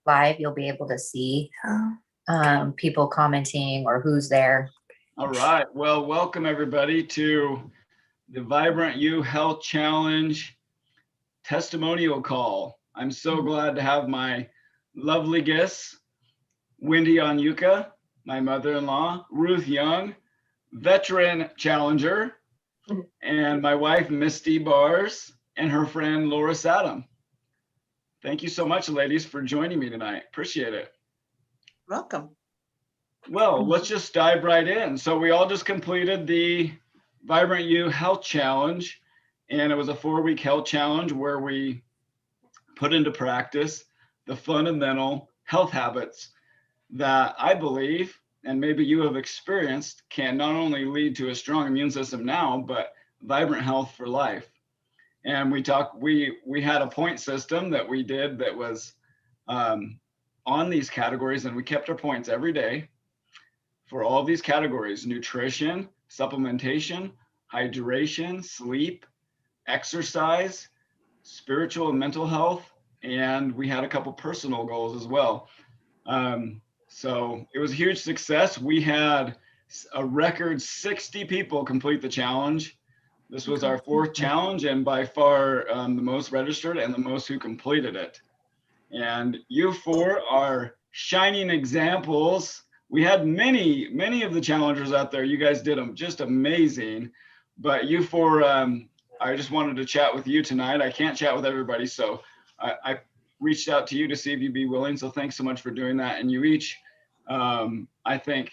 live, you'll be able to see people commenting or who's there. All right. Well, welcome everybody to the Vibrant You Health Challenge testimonial call. I'm so glad to have my lovely guests, Wendy Onyuka, my mother-in-law, Ruth Young, veteran challenger, and my wife, Misty Bars, and her friend, Laura Saddam. Thank you so much, ladies, for joining me tonight. Appreciate it. Welcome. Well, let's just dive right in. So we all just completed the Vibrant You Health Challenge, and it was a 4-week health challenge where we put into practice the fundamental health habits that I believe, and maybe you have experienced, can not only lead to a strong immune system now, but vibrant health for life. And we had a point system that we did that was on these categories, and we kept our points every day for all these categories: nutrition, supplementation, hydration, sleep, exercise, spiritual and mental health, and we had a couple personal goals as well. So it was a huge success. We had a record 60 people complete the challenge. This was our 4th challenge, and by far the most registered and the most who completed it. And you 4 are shining examples. We had many of the challengers out there. You guys did them just amazing. But you 4, I just wanted to chat with you tonight. I can't chat with everybody, so I reached out to you to see if you'd be willing. So thanks so much for doing that. And you each, I think,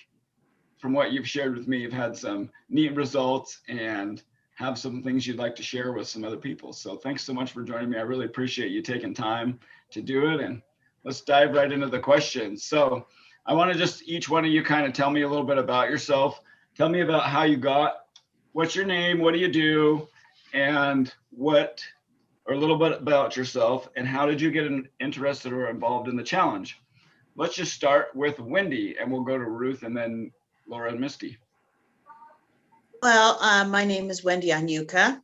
from what you've shared with me, you've had some neat results and have some things you'd like to share with some other people. So thanks so much for joining me. I really appreciate you taking time to do it. And let's dive right into the questions. So I want to just each one of you kind of tell me a little bit about yourself. Tell me about how you got, what's your name, what do you do, and or a little bit about yourself, and how did you get interested or involved in the challenge? Let's just start with Wendy, and we'll go to Ruth and then Laura and Misty. Well, my name is Wendy Onyuka,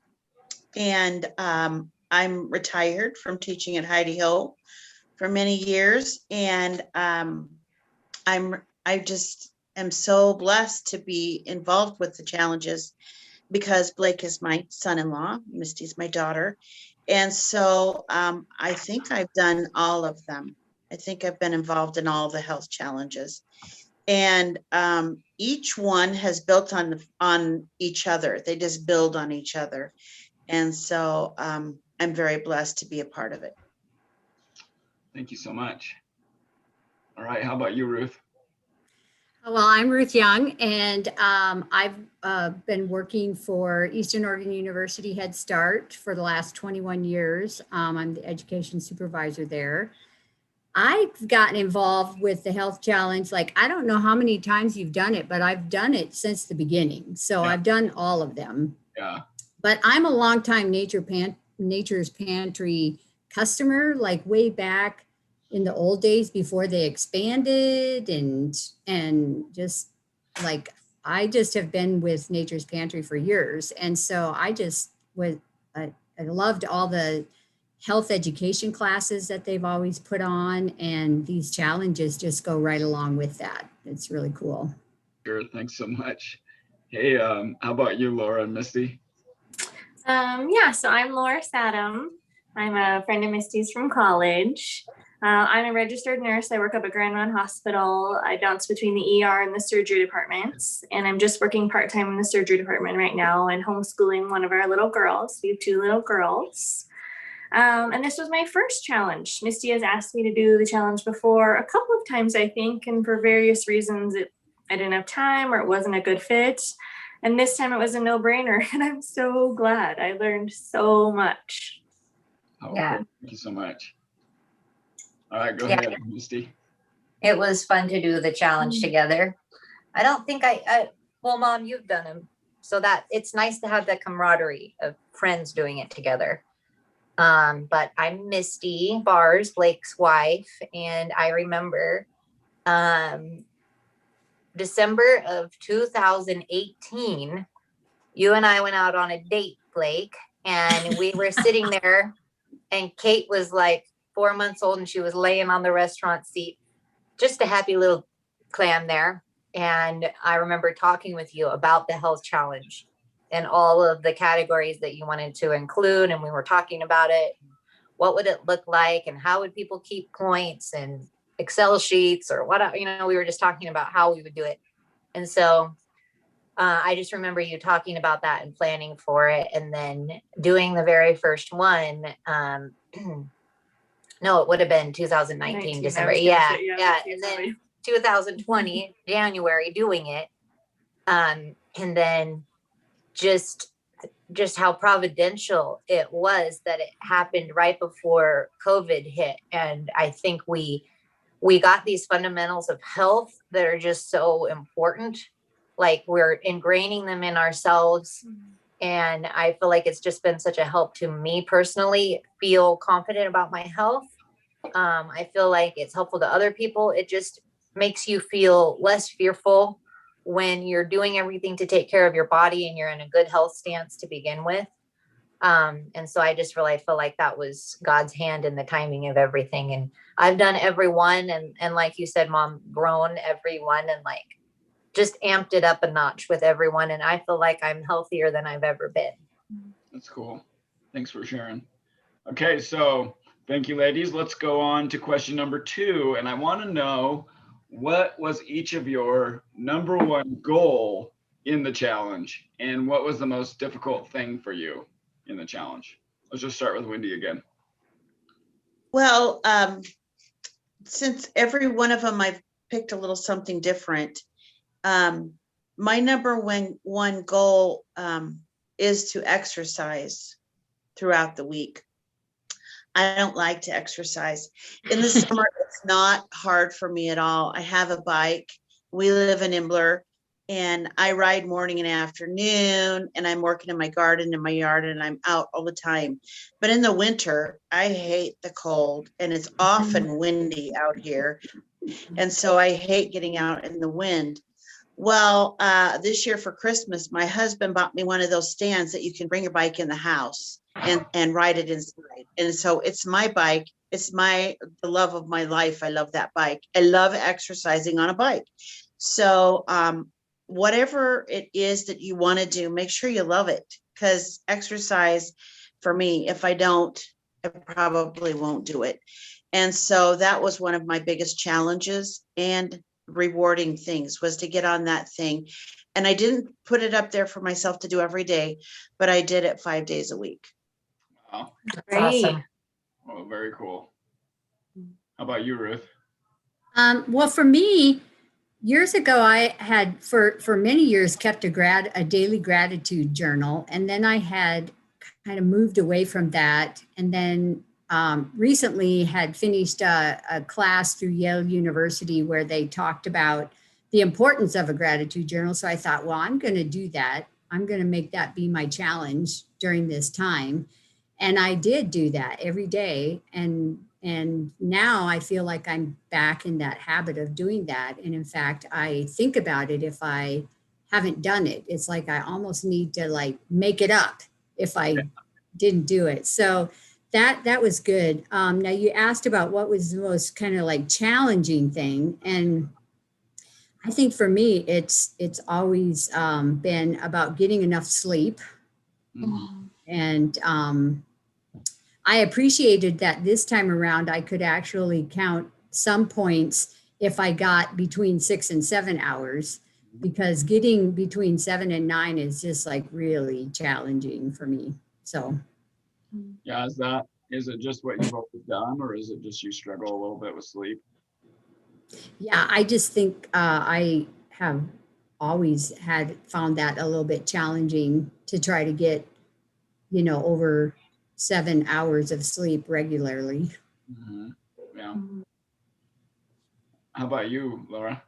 and I'm retired from teaching at Heidi Ho for many years, and I just am so blessed to be involved with the challenges because Blake is my son-in-law, Misty's my daughter, and so I think I've done all of them. I think I've been involved in all the health challenges, and each one has built on each other. They just build on each other, and so I'm very blessed to be a part of it. Thank you so much. All right, how about you, Ruth? Well, I'm Ruth Young, and I've been working for Eastern Oregon University Head Start for the last 21 years. I'm the education supervisor there. I've gotten involved with the health challenge. Like, I don't know how many times you've done it, but I've done it since the beginning. So yeah. I've done all of them. Yeah. But I'm a longtime Nature's Pantry customer, like way back in the old days before they expanded, and just like, I just have been with Nature's Pantry for years. And so I loved all the health education classes that they've always put on, and these challenges just go right along with that. It's really cool. Sure, thanks so much. Hey, how about you, Laura and Misty? Yeah, so I'm Laura Saddam. I'm a friend of Misty's from college. I'm a registered nurse. I work up at Grand Run Hospital. I bounce between the ER and the surgery departments, and I'm just working part-time in the surgery department right now and homeschooling one of our little girls. We have 2 little girls. And this was my first challenge. Misty has asked me to do the challenge before a couple of times, I think, and for various reasons, I didn't have time or it wasn't a good fit. And this time it was a no-brainer, and I'm so glad. I learned so much. Oh, yeah. Thank you so much. All right, go ahead, Misty. It was fun to do the challenge together. I don't think well, Mom, you've done them. So that it's nice to have that camaraderie of friends doing it together. But I'm Misty Bars, Blake's wife, and I remember December of 2018, you and I went out on a date, Blake, and we were sitting there, and Kate was like 4 months old, and she was laying on the restaurant seat, just a happy little clam there. And I remember talking with you about the health challenge and all of the categories that you wanted to include. And we were talking about it. What would it look like? And how would people keep points and Excel sheets or what, we were just talking about how we would do it. And so I just remember you talking about that and planning for it, and then doing the very first one. No, it would have been 2019 December. Yeah. And then 2020 January doing it. And then just how providential it was that it happened right before COVID hit. And I think we got these fundamentals of health that are just so important. Like, we're ingraining them in ourselves. And I feel like it's just been such a help to me personally feel confident about my health. I feel like it's helpful to other people. It just makes you feel less fearful when you're doing everything to take care of your body and you're in a good health stance to begin with. And so I just really feel like that was God's hand in the timing of everything. And I've done every one. And like you said, Mom, grown every one and like just amped it up a notch with everyone. And I feel like I'm healthier than I've ever been. That's cool. Thanks for sharing. Okay, so thank you, ladies. Let's go on to question number 2. And I want to know, what was each of your number one goal in the challenge? And what was the most difficult thing for you in the challenge? Let's just start with Wendy again. Well, since every one of them I've picked a little something different. My number one goal is to exercise throughout the week. I don't like to exercise. In the summer, it's not hard for me at all. I have a bike. We live in Imbler, and I ride morning and afternoon, and I'm working in my garden in my yard, and I'm out all the time. But in the winter, I hate the cold, and it's often windy out here. And so I hate getting out in the wind. Well, this year for Christmas, my husband bought me one of those stands that you can bring your bike in the house and ride it inside. And so it's my bike. It's the love of my life. I love that bike. I love exercising on a bike. So whatever it is that you want to do, make sure you love it, because exercise for me, if I don't, I probably won't do it. And so that was one of my biggest challenges and rewarding things, was to get on that thing. And I didn't put it up there for myself to do every day, but I did it 5 days a week. Wow. That's awesome. Oh, very cool. How about you, Ruth? Well, for me, years ago, I had for many years kept a daily gratitude journal, and then I had kind of moved away from that, and then recently had finished a class through Yale University where they talked about the importance of a gratitude journal. So I thought, well, I'm going to do that. I'm going to make that be my challenge during this time. And I did do that every day. And now I feel like I'm back in that habit of doing that. And in fact, I think about it if I haven't done it. It's like I almost need to like make it up if I didn't do it. So that was good. Now you asked about what was the most kind of like challenging thing. And I think for me, it's always been about getting enough sleep. Mm-hmm. And I appreciated that this time around, I could actually count some points if I got between 6 and 7 hours, because getting between 7 and 9 is just like really challenging for me. So. Yeah, is it just what you've always done, or is it just you struggle a little bit with sleep? Yeah, I just think I have always found that a little bit challenging to try to get, over 7 hours of sleep regularly. Mm-hmm. Yeah. How about you, Laura?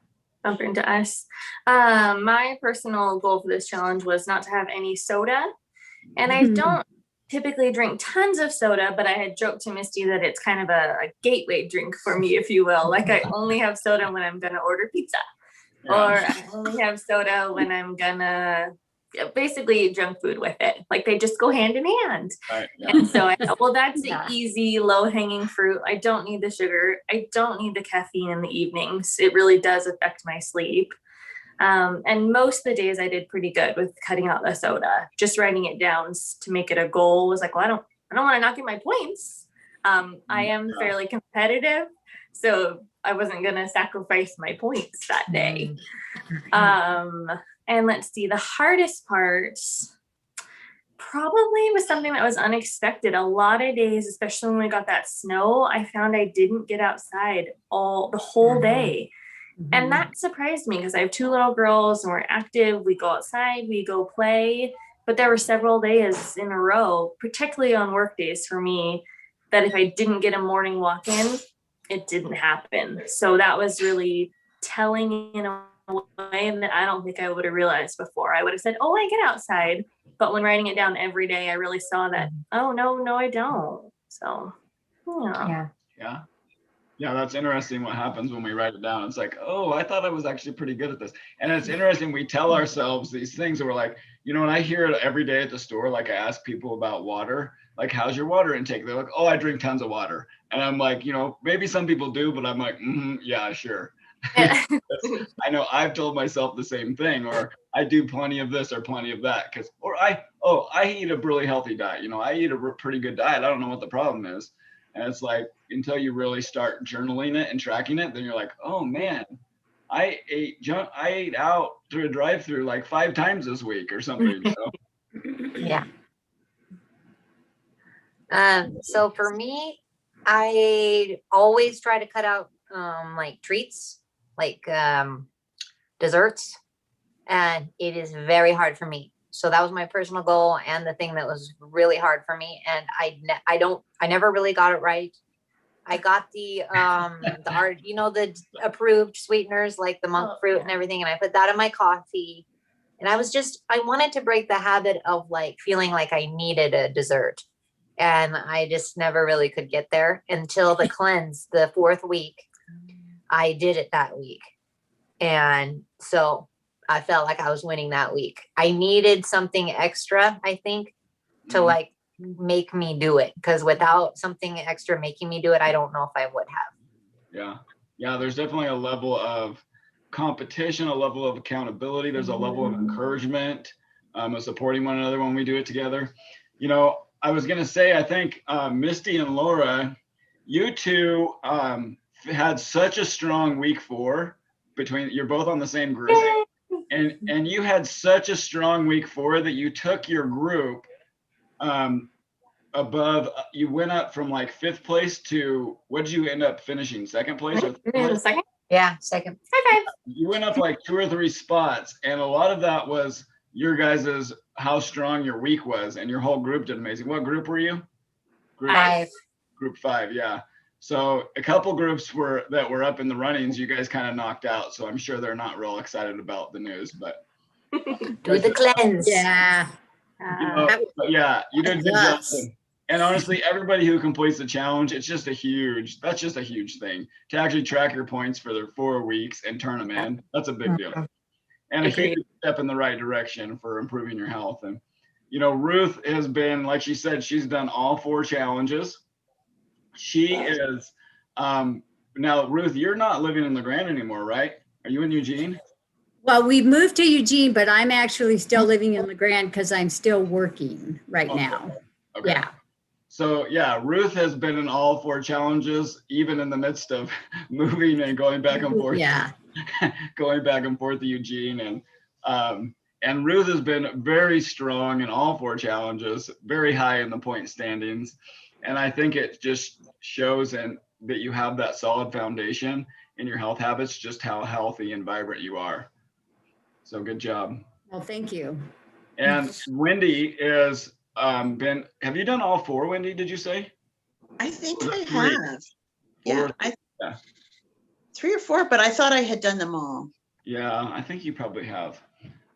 Bumping to us. My personal goal for this challenge was not to have any soda. And I don't typically drink tons of soda, but I had joked to Misty that it's kind of a gateway drink for me, if you will. Like, I only have soda when I'm going to order pizza, or I only have soda when I'm going to basically junk food with it. Like they just go hand in hand. Right, yeah. And so I thought, well, that's Yeah. the easy, low hanging fruit. I don't need the sugar. I don't need the caffeine in the evenings. It really does affect my sleep. And most of the days I did pretty good with cutting out the soda. Just writing it down to make it a goal was like, well, I don't want to not get my points. I am fairly competitive, so I wasn't going to sacrifice my points that day. And let's see, the hardest part probably was something that was unexpected. A lot of days, especially when we got that snow, I found I didn't get outside the whole day. And that surprised me because I have 2 little girls and we're active. We go outside, we go play. But there were several days in a row, particularly on work days for me, that if I didn't get a morning walk in, it didn't happen. So that was really telling in a way that I don't think I would have realized before. I would have said, oh, I get outside. But when writing it down every day, I really saw that, oh, no, I don't. So, yeah. Yeah, that's interesting what happens when we write it down. It's like, oh, I thought I was actually pretty good at this. And it's interesting, we tell ourselves these things and we're like, you know, and I hear it every day at the store, like I ask people about water, like, how's your water intake? They're like, oh, I drink tons of water. And I'm like, you know, maybe some people do, but I'm like, yeah, sure. I know I've told myself the same thing, or I do plenty of this or plenty of that. I eat a really healthy diet. You know, I eat a pretty good diet. I don't know what the problem is. And it's like, until you really start journaling it and tracking it, then you're like, oh man, I ate out through a drive-through like 5 times this week or something. Yeah. So for me, I always try to cut out like treats, like desserts, and it is very hard for me. So that was my personal goal and the thing that was really hard for me. And I never really got it right. I got the the approved sweeteners like the monk fruit and everything. And I put that in my coffee. And I wanted to break the habit of like feeling like I needed a dessert. And I just never really could get there until the cleanse, the 4th week. I did it that week. And so I felt like I was winning that week. I needed something extra, I think, to like make me do it. Because without something extra making me do it, I don't know if I would have. Yeah. There's definitely a level of competition, a level of accountability. There's a level of encouragement, of supporting one another when we do it together. You know, I was gonna say, I think Misty and Laura, you two had such a strong week 4 you're both on the same group. And you had such a strong week 4 that you took your group above. You went up from like 5th place to, what did you end up finishing? 2nd place? Or 3rd place? Second? Yeah, second. High five. You went up like 2 or 3 spots, and a lot of that was your guys's how strong your week was, and your whole group did amazing. What group were you? Group 5. Group 5, yeah. So a couple groups that were up in the runnings, you guys kind of knocked out. So I'm sure they're not real excited about the news, but Do the cleanse. Yeah. but yeah, you did a good job. And honestly, everybody who completes the challenge, that's just a huge thing to actually track your points for their 4 weeks and turn them in. That's a big deal. And a huge step in the right direction for improving your health. And, you know, Ruth has been, like she said, she's done all 4 challenges. She is, now Ruth, you're not living in LeGrand anymore, right? Are you in Eugene? Well, we moved to Eugene, but I'm actually still living in LeGrand because I'm still working right now. Okay. Yeah. So yeah, Ruth has been in all 4 challenges, even in the midst of moving and going back and forth. Yeah. Going back and forth to Eugene. And Ruth has been very strong in all 4 challenges, very high in the point standings. And I think it just shows that you have that solid foundation in your health habits, just how healthy and vibrant you are. So good job. Well, thank you. And Wendy is have you done all 4, Wendy, did you say? I think I 3? have. Yeah, 4? 3 or 4, but I thought I had done them all. Yeah, I think you probably have.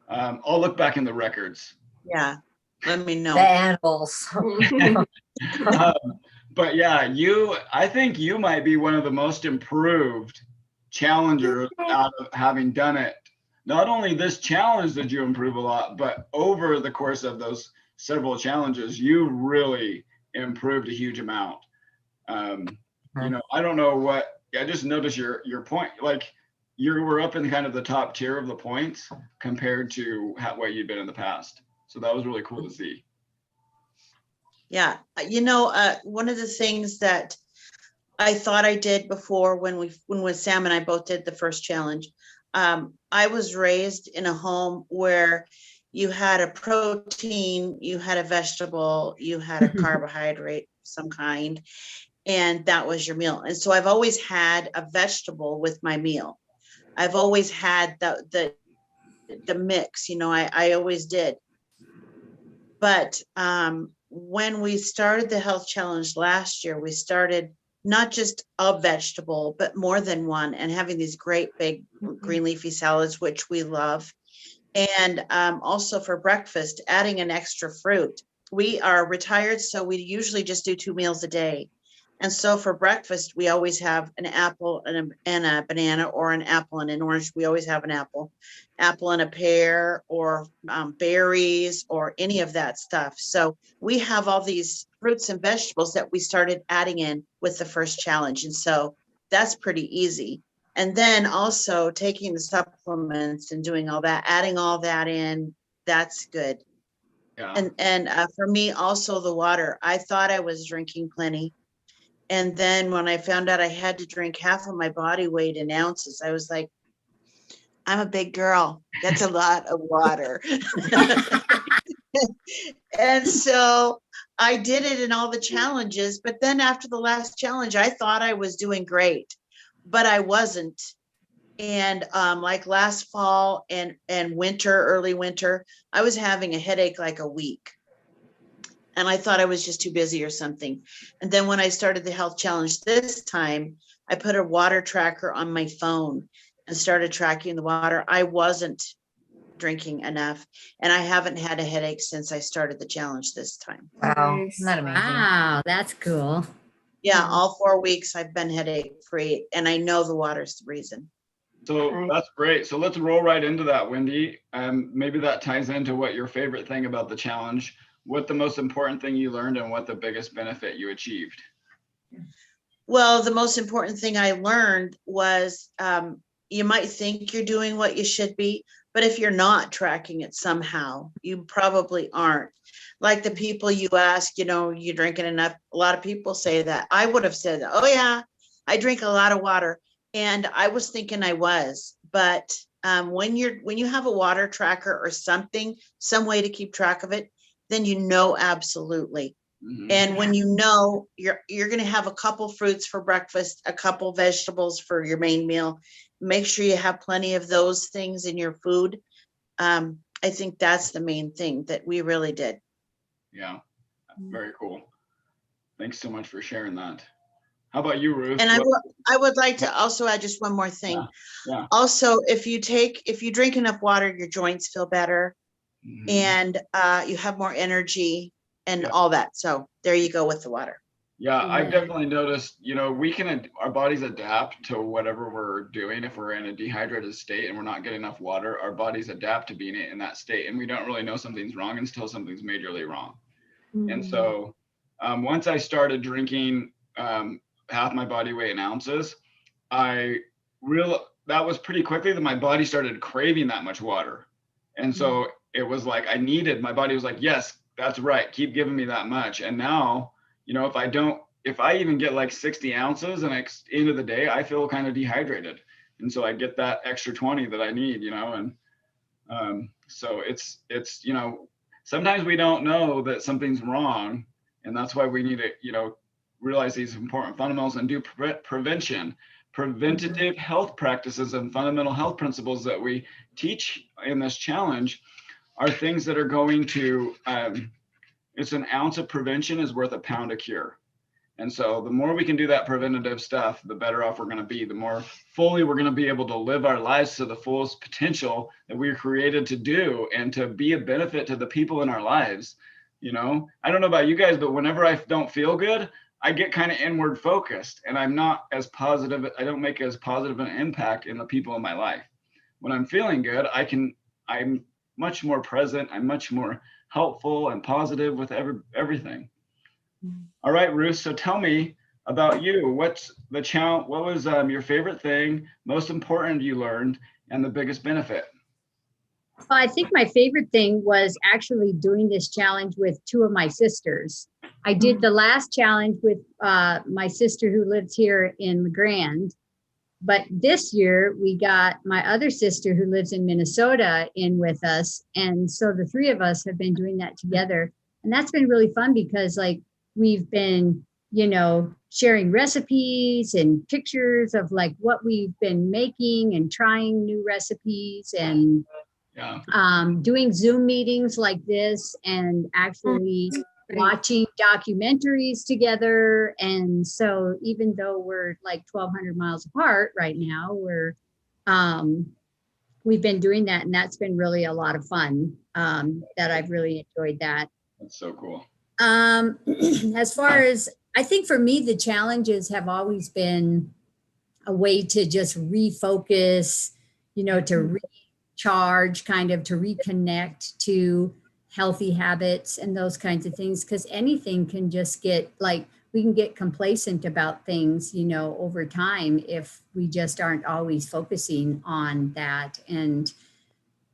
I'll look back in the records. Yeah, let me know. The animals. But yeah, I think you might be one of the most improved challengers out of having done it not only this challenge did you improve a lot, but over the course of those several challenges, you really improved a huge amount. You know, I don't know what, I just noticed your point, like you were up in kind of the top tier of the points compared to what you'd been in the past. So that was really cool to see. Yeah, you know, one of the things that I thought I did before when Sam and I both did the first challenge, I was raised in a home where you had a protein, you had a vegetable, you had a carbohydrate of some kind, and that was your meal. And so I've always had a vegetable with my meal. I've always had the mix, you know, I always did. But when we started the health challenge last year, we started not just a vegetable, but more than one, and having these great big green leafy salads, which we love. And also for breakfast, adding an extra fruit. We are retired, so we usually just do 2 meals a day. And so for breakfast, we always have an apple and a banana, or an apple and an orange. We always have an apple and a pear, or berries, or any of that stuff. So we have all these fruits and vegetables that we started adding in with the first challenge. And so that's pretty easy. And then also taking the supplements and doing all that, adding all that in, that's good. Yeah. And for me, also the water. I thought I was drinking plenty. And then when I found out I had to drink half of my body weight in ounces, I was like, I'm a big girl. That's a lot of water. And so I did it in all the challenges. But then after the last challenge, I thought I was doing great, but I wasn't. And like last fall and winter, early winter, I was having a headache like a week. And I thought I was just too busy or something. And then when I started the health challenge this time, I put a water tracker on my phone and started tracking the water. I wasn't drinking enough, and I haven't had a headache since I started the challenge this time. Wow, Nice. isn't that amazing? Wow, that's cool. Yeah, all 4 weeks I've been headache free, and I know the water's the reason. So Okay. that's great. So let's roll right into that, Wendy. Maybe that ties into what your favorite thing about the challenge, what the most important thing you learned, and what the biggest benefit you achieved. Well, the most important thing I learned was you might think you're doing what you should be, but if you're not tracking it somehow, you probably aren't. Like the people you ask, you know, you're drinking enough. A lot of people say that. I would have said, oh yeah, I drink a lot of water. And I was thinking I was, but when you have a water tracker or something, some way to keep track of it, then you know absolutely. Mhm. And when you know you're going to have a couple fruits for breakfast, a couple vegetables for your main meal, make sure you have plenty of those things in your food. I think that's the main thing that we really did. Yeah, very cool. Thanks so much for sharing that. How about you, Ruth? And I would like to also add just one more thing. Yeah. Also, if you drink enough water, your joints feel better, Mhm. and you have more energy and Yeah. all that. So there you go with the water. Yeah, I've Yeah. definitely noticed, you know, our bodies adapt to whatever we're doing. If we're in a dehydrated state and we're not getting enough water, our bodies adapt to being in that state. And we don't really know something's wrong until something's majorly wrong. And so once I started drinking half my body weight in ounces, that was pretty quickly that my body started craving that much water. And so it was like my body was like, yes, that's right, keep giving me that much. And now, you know, if I even get like 60 ounces and at the end of the day, I feel kind of dehydrated. And so I get that extra 20 that I need, you know, and so it's, you know, sometimes we don't know that something's wrong. And that's why we need to, you know, realize these important fundamentals and do preventative health practices and fundamental health principles that we teach in this challenge are things that are going to, it's an ounce of prevention is worth a pound of cure. And so the more we can do that preventative stuff, the better off we're going to be, the more fully we're going to be able to live our lives to the fullest potential that we were created to do and to be a benefit to the people in our lives. You know, I don't know about you guys, but whenever I don't feel good, I get kind of inward focused and I'm not as positive. I don't make as positive an impact in the people in my life. when I'm feeling good, I'm much more present. I'm much more helpful and positive with everything. All right, Ruth. So tell me about you. What's the challenge? What was your favorite thing, most important you learned, and the biggest benefit? Well, I think my favorite thing was actually doing this challenge with two of my sisters. I did the last challenge with my sister who lives here in LeGrand. But this year we got my other sister who lives in Minnesota in with us. And so the three of us have been doing that together. And that's been really fun because like we've been, you know, sharing recipes and pictures of like what we've been making and trying new recipes and doing Zoom meetings like this and actually watching documentaries together. And so even though we're like 1,200 miles apart right now, we've been doing that, and that's been really a lot of fun. That I've really enjoyed that. That's so cool. As far as, I think for me, the challenges have always been a way to just refocus, you know, to recharge, kind of to reconnect to healthy habits and those kinds of things, because anything can just get like, we can get complacent about things, you know, over time if we just aren't always focusing on that. And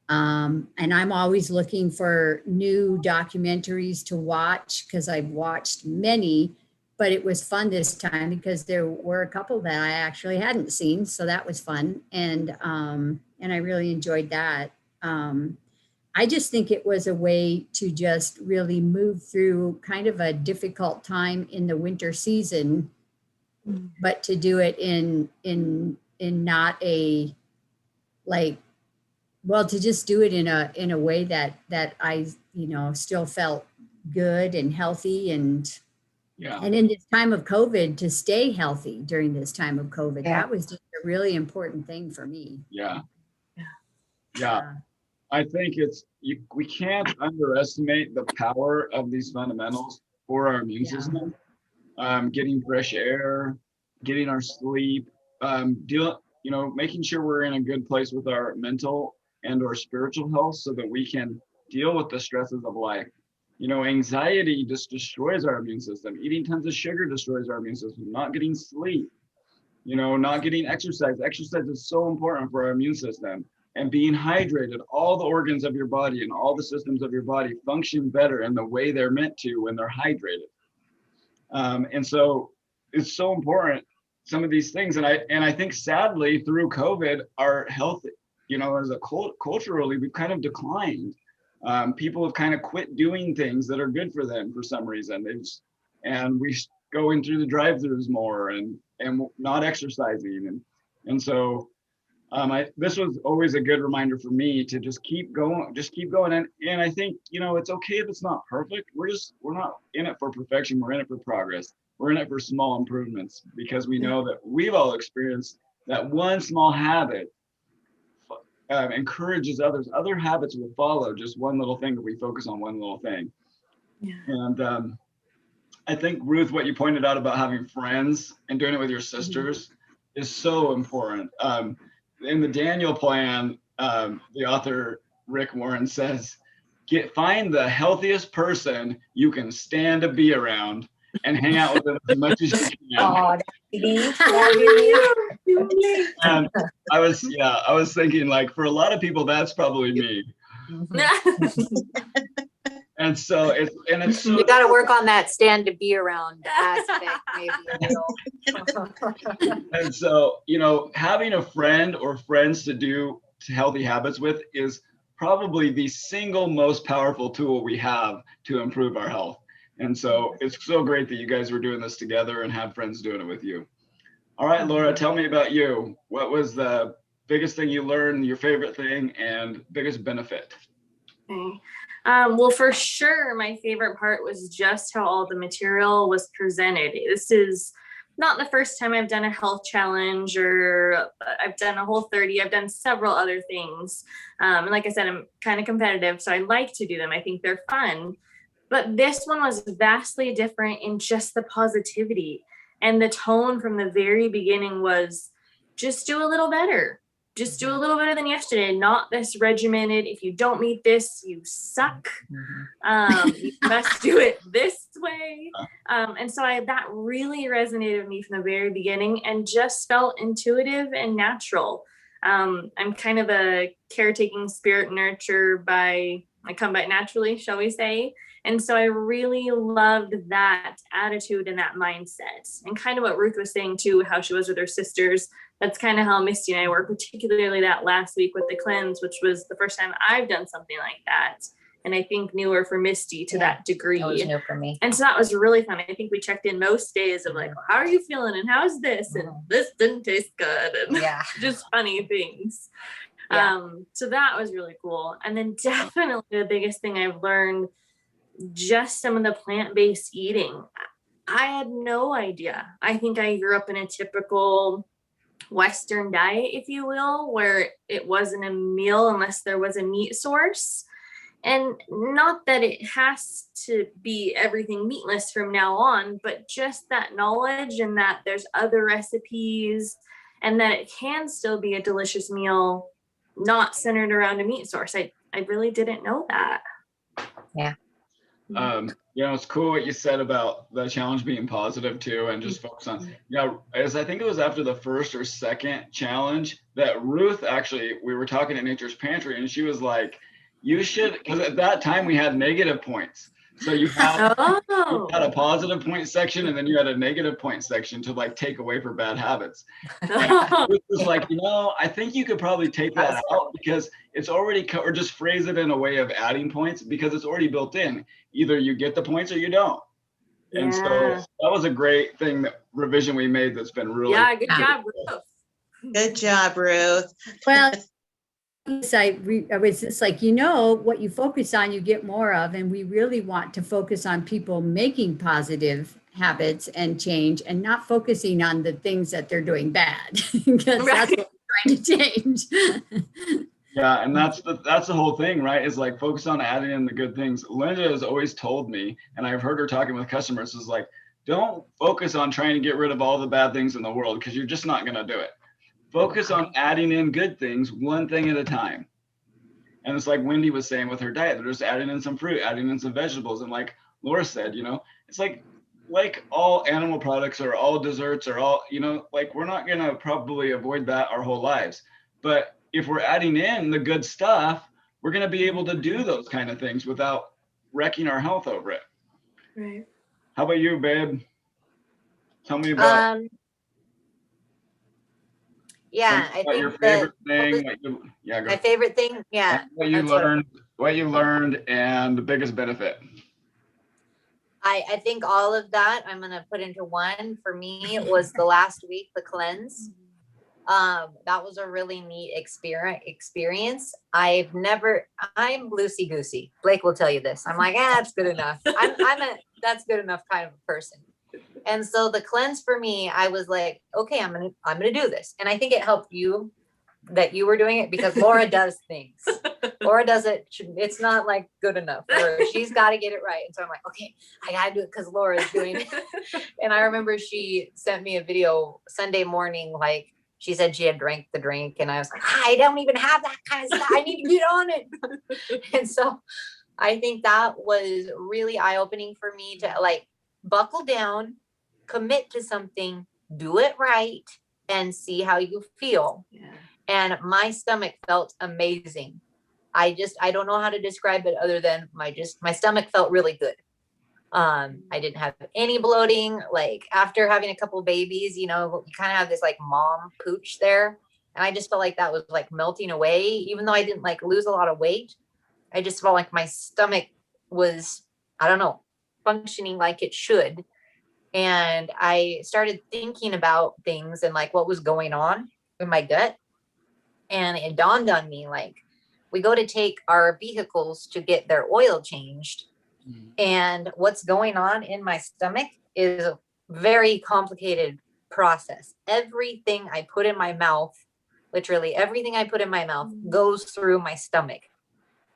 I'm always looking for new documentaries to watch because I've watched many, but it was fun this time because there were a couple that I actually hadn't seen. So that was fun. And I really enjoyed that. I just think it was a way to just really move through kind of a difficult time in the winter season, but to do it in not a like, well, to just do it in a way that I, you know, still felt good and healthy and in this time of COVID to stay healthy during this time of COVID. That was just a really important thing for me. Yeah. I think we can't underestimate the power of these fundamentals for our immune system. Getting fresh air, getting our sleep, making sure we're in a good place with our mental and or spiritual health so that we can deal with the stresses of life. You know, anxiety just destroys our immune system. Eating tons of sugar destroys our immune system. Not getting sleep, you know, not getting exercise. Exercise is so important for our immune system. And being hydrated, all the organs of your body and all the systems of your body function better in the way they're meant to when they're hydrated. And so it's so important, some of these things. And I think sadly through COVID, our health, you know, as a culturally, we've kind of declined. People have kind of quit doing things that are good for them for some reason. And we going through the drive-thrus more and not exercising. And so this was always a good reminder for me to just keep going. And I think, you know, it's okay if it's not perfect. We're not in it for perfection. We're in it for progress. We're in it for small improvements because we know that we've all experienced that one small habit encourages others. Other habits will follow just one little thing if we focus on one little thing. Yeah. And I think, Ruth, what you pointed out about having friends and doing it with your sisters is so important. In the Daniel plan, the author Rick Warren says, find the healthiest person you can stand to be around and hang out with them as much as you can. And I was thinking, like, for a lot of people, that's probably me. And so it's so, you got to work on that stand to be around aspect maybe a little. And so, you know, having a friend or friends to do healthy habits with is probably the single most powerful tool we have to improve our health. And so it's so great that you guys were doing this together and have friends doing it with you. All right, Laura, tell me about you. What was the biggest thing you learned, your favorite thing, and biggest benefit? Okay. Well, for sure, my favorite part was just how all the material was presented. This is not the first time I've done a health challenge, or I've done a whole 30. I've done several other things. And like I said, I'm kind of competitive, so I like to do them. I think they're fun. But this one was vastly different in just the positivity. And the tone from the very beginning was just do a little better. just do a little better than yesterday, not this regimented. If you don't meet this, you suck. You must do it this way. And so that really resonated with me from the very beginning and just felt intuitive and natural. I'm kind of a caretaking spirit nurture I come by naturally, shall we say. And so I really loved that attitude and that mindset, and kind of what Ruth was saying too, how she was with her sisters. That's kind of how Misty and I were, particularly that last week with the cleanse, which was the first time I've done something like that. And I think newer for Misty to that degree. That was new for me. And so that was really fun. I think we checked in most days of like, well, how are you feeling? And how's this? And this didn't taste good. And just funny things. So that was really cool. And then definitely the biggest thing I've learned, just some of the plant-based eating. I had no idea. I think I grew up in a typical Western diet, if you will, where it wasn't a meal unless there was a meat source. And not that it has to be everything meatless from now on, but just that knowledge and that there's other recipes and that it can still be a delicious meal, not centered around a meat source. I really didn't know that. Yeah. It's cool what you said about the challenge being positive too, and just focus on, as I think it was after the first or second challenge that Ruth, actually, we were talking at Nature's Pantry and she was like, you should, because at that time we had negative points. So you had a positive point section and then you had a negative point section to like take away for bad habits. It was like, I think you could probably take that out because it's already, or just phrase it in a way of adding points because it's already built in. Either you get the points or you don't. And so that was a great thing, that revision we made that's been really good job, Ruth. Good job, Ruth. Well, I was just like, what you focus on, you get more of. And we really want to focus on people making positive habits and change and not focusing on the things that they're doing bad because that's what we're trying to change. Yeah, and that's the whole thing, right? Is like focus on adding in the good things. Linda has always told me, and I've heard her talking with customers, is like, don't focus on trying to get rid of all the bad things in the world because you're just not going to do it. Focus on adding in good things, one thing at a time. And it's like Wendy was saying with her diet, they're just adding in some fruit, adding in some vegetables. And like Laura said, it's like all animal products or all desserts or all, like we're not going to probably avoid that our whole lives. But if we're adding in the good stuff, we're going to be able to do those kind of things without wrecking our health over it. Right. How about you, babe? Tell me about I think your favorite thing. My favorite thing, what you learned, and the biggest benefit. I think all of that I'm gonna put into one. For me, it was the last week, the cleanse. That was a really neat experience. I'm loosey goosey. Blake will tell you this. I'm like, that's good enough. I'm a that's good enough kind of a person. And so the cleanse for me, I was like, okay, I'm gonna do this. And I think it helped you that you were doing it because Laura does things. Laura does it. It's not like good enough. She's got to get it right. And so I'm like, okay, I got to do it because Laura's doing it. And I remember she sent me a video Sunday morning, like she said she had drank the drink. And I was like, I don't even have that kind of stuff. I need to get on it. And so I think that was really eye-opening for me to like buckle down, commit to something, do it right, and see how you feel. Yeah. And my stomach felt amazing. I don't know how to describe it other than my stomach felt really good. I didn't have any bloating. Like after having a couple of babies, you kind of have this like mom pooch there. And I just felt like that was like melting away, even though I didn't like lose a lot of weight. I just felt like my stomach was, I don't know, functioning like it should. And I started thinking about things and like what was going on in my gut. And it dawned on me, like, we go to take our vehicles to get their oil changed. Mm-hmm. And what's going on in my stomach is a very complicated process. Everything I put in my mouth, literally everything I put in my mouth goes through my stomach.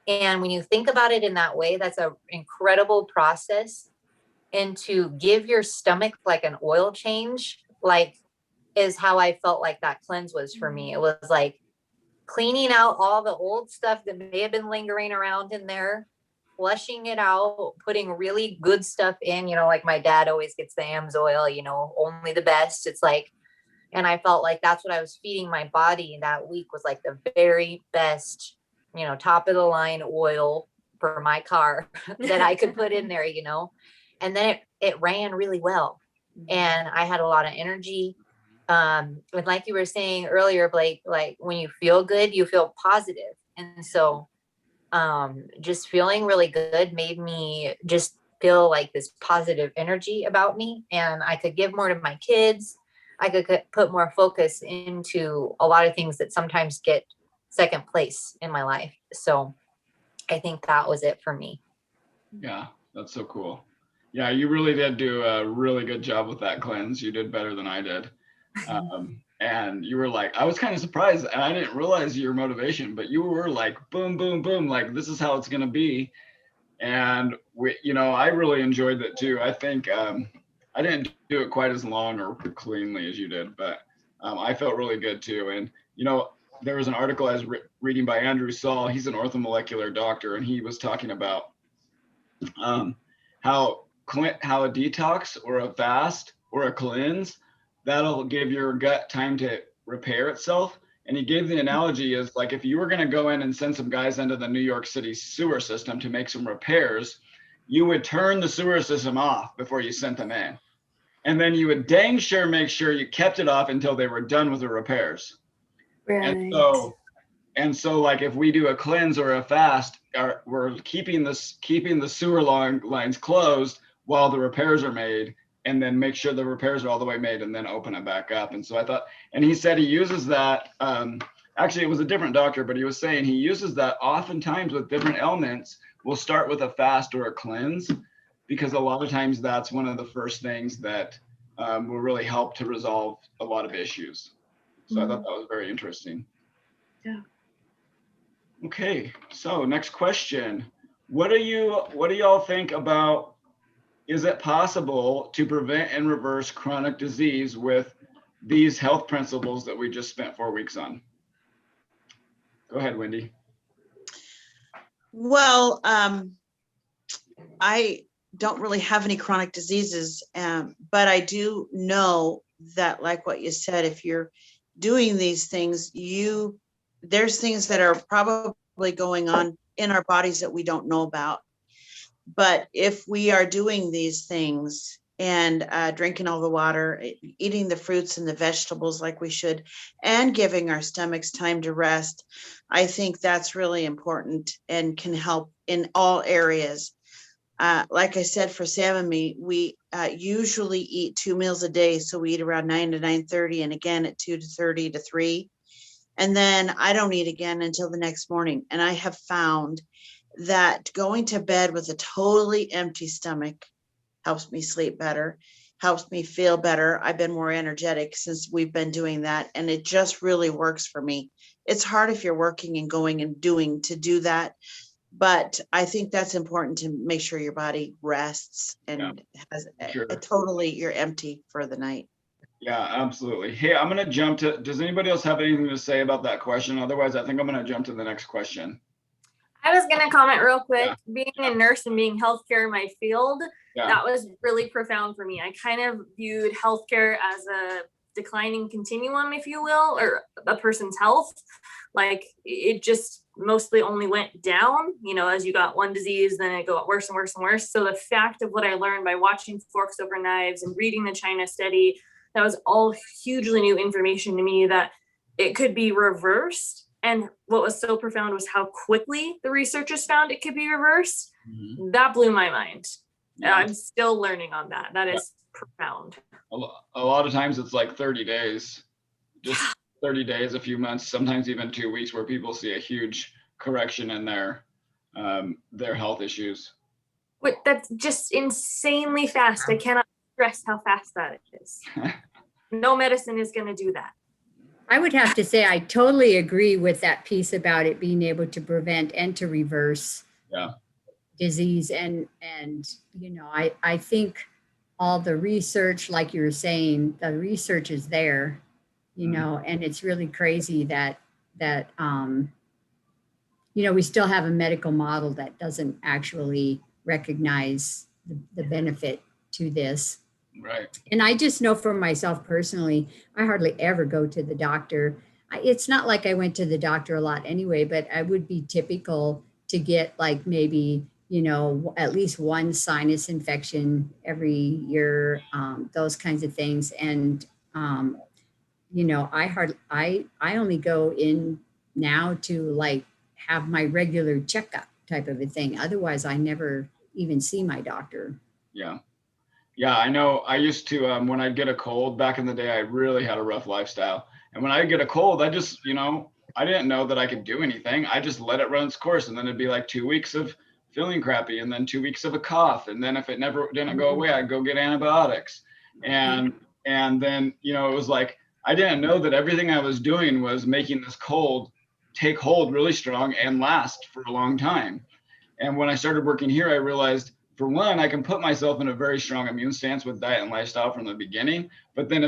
And when you think about it in that way, that's an incredible process. And to give your stomach like an oil change, like, is how I felt like that cleanse was for me. It was like, cleaning out all the old stuff that may have been lingering around in there, flushing it out, putting really good stuff in, like my dad always gets the AMS oil, only the best. It's like, and I felt like that's what I was feeding my body that week, was like the very best, top of the line oil for my car that I could put in there, and then it ran really well. And I had a lot of energy. And like you were saying earlier, Blake, like when you feel good, you feel positive. And so just feeling really good made me just feel like this positive energy about me, and I could give more to my kids. I could put more focus into a lot of things that sometimes get second place in my life. So I think that was it for me. Yeah, that's so cool. Yeah, you really did do a really good job with that cleanse. You did better than I did. And you were like, I was kind of surprised, and I didn't realize your motivation, but you were like, boom, boom, boom, like this is how it's going to be. And I really enjoyed that too. I think I didn't do it quite as long or cleanly as you did, but I felt really good too. And there was an article I was reading by Andrew Saul. He's an orthomolecular doctor, and he was talking about how a detox or a fast or a cleanse, that'll give your gut time to repair itself. And he gave the analogy is like, if you were going to go in and send some guys into the New York City sewer system to make some repairs, you would turn the sewer system off before you sent them in. And then you would dang sure make sure you kept it off until they were done with the repairs. Right. And so like if we do a cleanse or a fast, we're keeping the sewer lines closed while the repairs are made, and then make sure the repairs are all the way made, and then open it back up. And so I thought, and he said he uses that, actually it was a different doctor, but he was saying he uses that oftentimes with different ailments. We'll start with a fast or a cleanse, because a lot of times that's one of the first things that will really help to resolve a lot of issues. So I thought that was very interesting. Yeah. Okay, so next question. What do y'all think about, is it possible to prevent and reverse chronic disease with these health principles that we just spent 4 weeks on? Go ahead, Wendy. Well, I don't really have any chronic diseases, but I do know that, like what you said, if you're doing these things, there's things that are probably going on in our bodies that we don't know about. But if we are doing these things and drinking all the water, eating the fruits and the vegetables like we should, and giving our stomachs time to rest, I think that's really important and can help in all areas. Like I said, for Sam and me, we usually eat 2 meals a day. So we eat around 9 to 9:30, and again at 2:30 to 3. And then I don't eat again until the next morning. And I have found that going to bed with a totally empty stomach helps me sleep better, helps me feel better. I've been more energetic since we've been doing that, and it just really works for me. It's hard if you're working and going and doing to do that, but I think that's important to make sure your body rests and has totally, you're empty for the night. Yeah, absolutely. Hey, I'm going to jump to, does anybody else have anything to say about that question? Otherwise, I think I'm going to jump to the next question. I was going to comment real quick. Being a nurse and being healthcare in my field, that was really profound for me. I kind of viewed healthcare as a declining continuum, if you will, or a person's health. Like it just mostly only went down, as you got one disease, then it got worse and worse and worse. So the fact of what I learned by watching Forks Over Knives and reading the China study, that was all hugely new information to me, that it could be reversed. And what was so profound was how quickly the researchers found it could be reversed. Mm-hmm. That blew my mind. Yeah. I'm still learning on that. That is profound. A lot of times it's like 30 days, just 30 days, a few months, sometimes even 2 weeks, where people see a huge correction in their health issues. But that's just insanely fast. I cannot stress how fast that is. No medicine is going to do that. I would have to say I totally agree with that piece about it being able to prevent and to reverse disease. And I think all the research, like you were saying, the research is there, and it's really crazy that that, you know, we still have a medical model that doesn't actually recognize the benefit to this. Right. And I just know for myself personally, I hardly ever go to the doctor. It's not like I went to the doctor a lot anyway, but I would be typical to get like maybe, you know, at least one sinus infection every year, those kinds of things. And, you know, I only go in now to like have my regular checkup type of a thing. Otherwise, I never even see my doctor. Yeah. Yeah, I know. I used to, when I'd get a cold back in the day, I really had a rough lifestyle. And when I get a cold, I just, you know, I didn't know that I could do anything. I just let it run its course. And then it'd be like 2 weeks of feeling crappy and then 2 weeks of a cough. And then if it never didn't go away, I'd go get antibiotics. And then, you know, it was like, I didn't know that everything I was doing was making this cold take hold really strong and last for a long time. And when I started working here, I realized, for one, I can put myself in a very strong immune stance with diet and lifestyle from the beginning. But then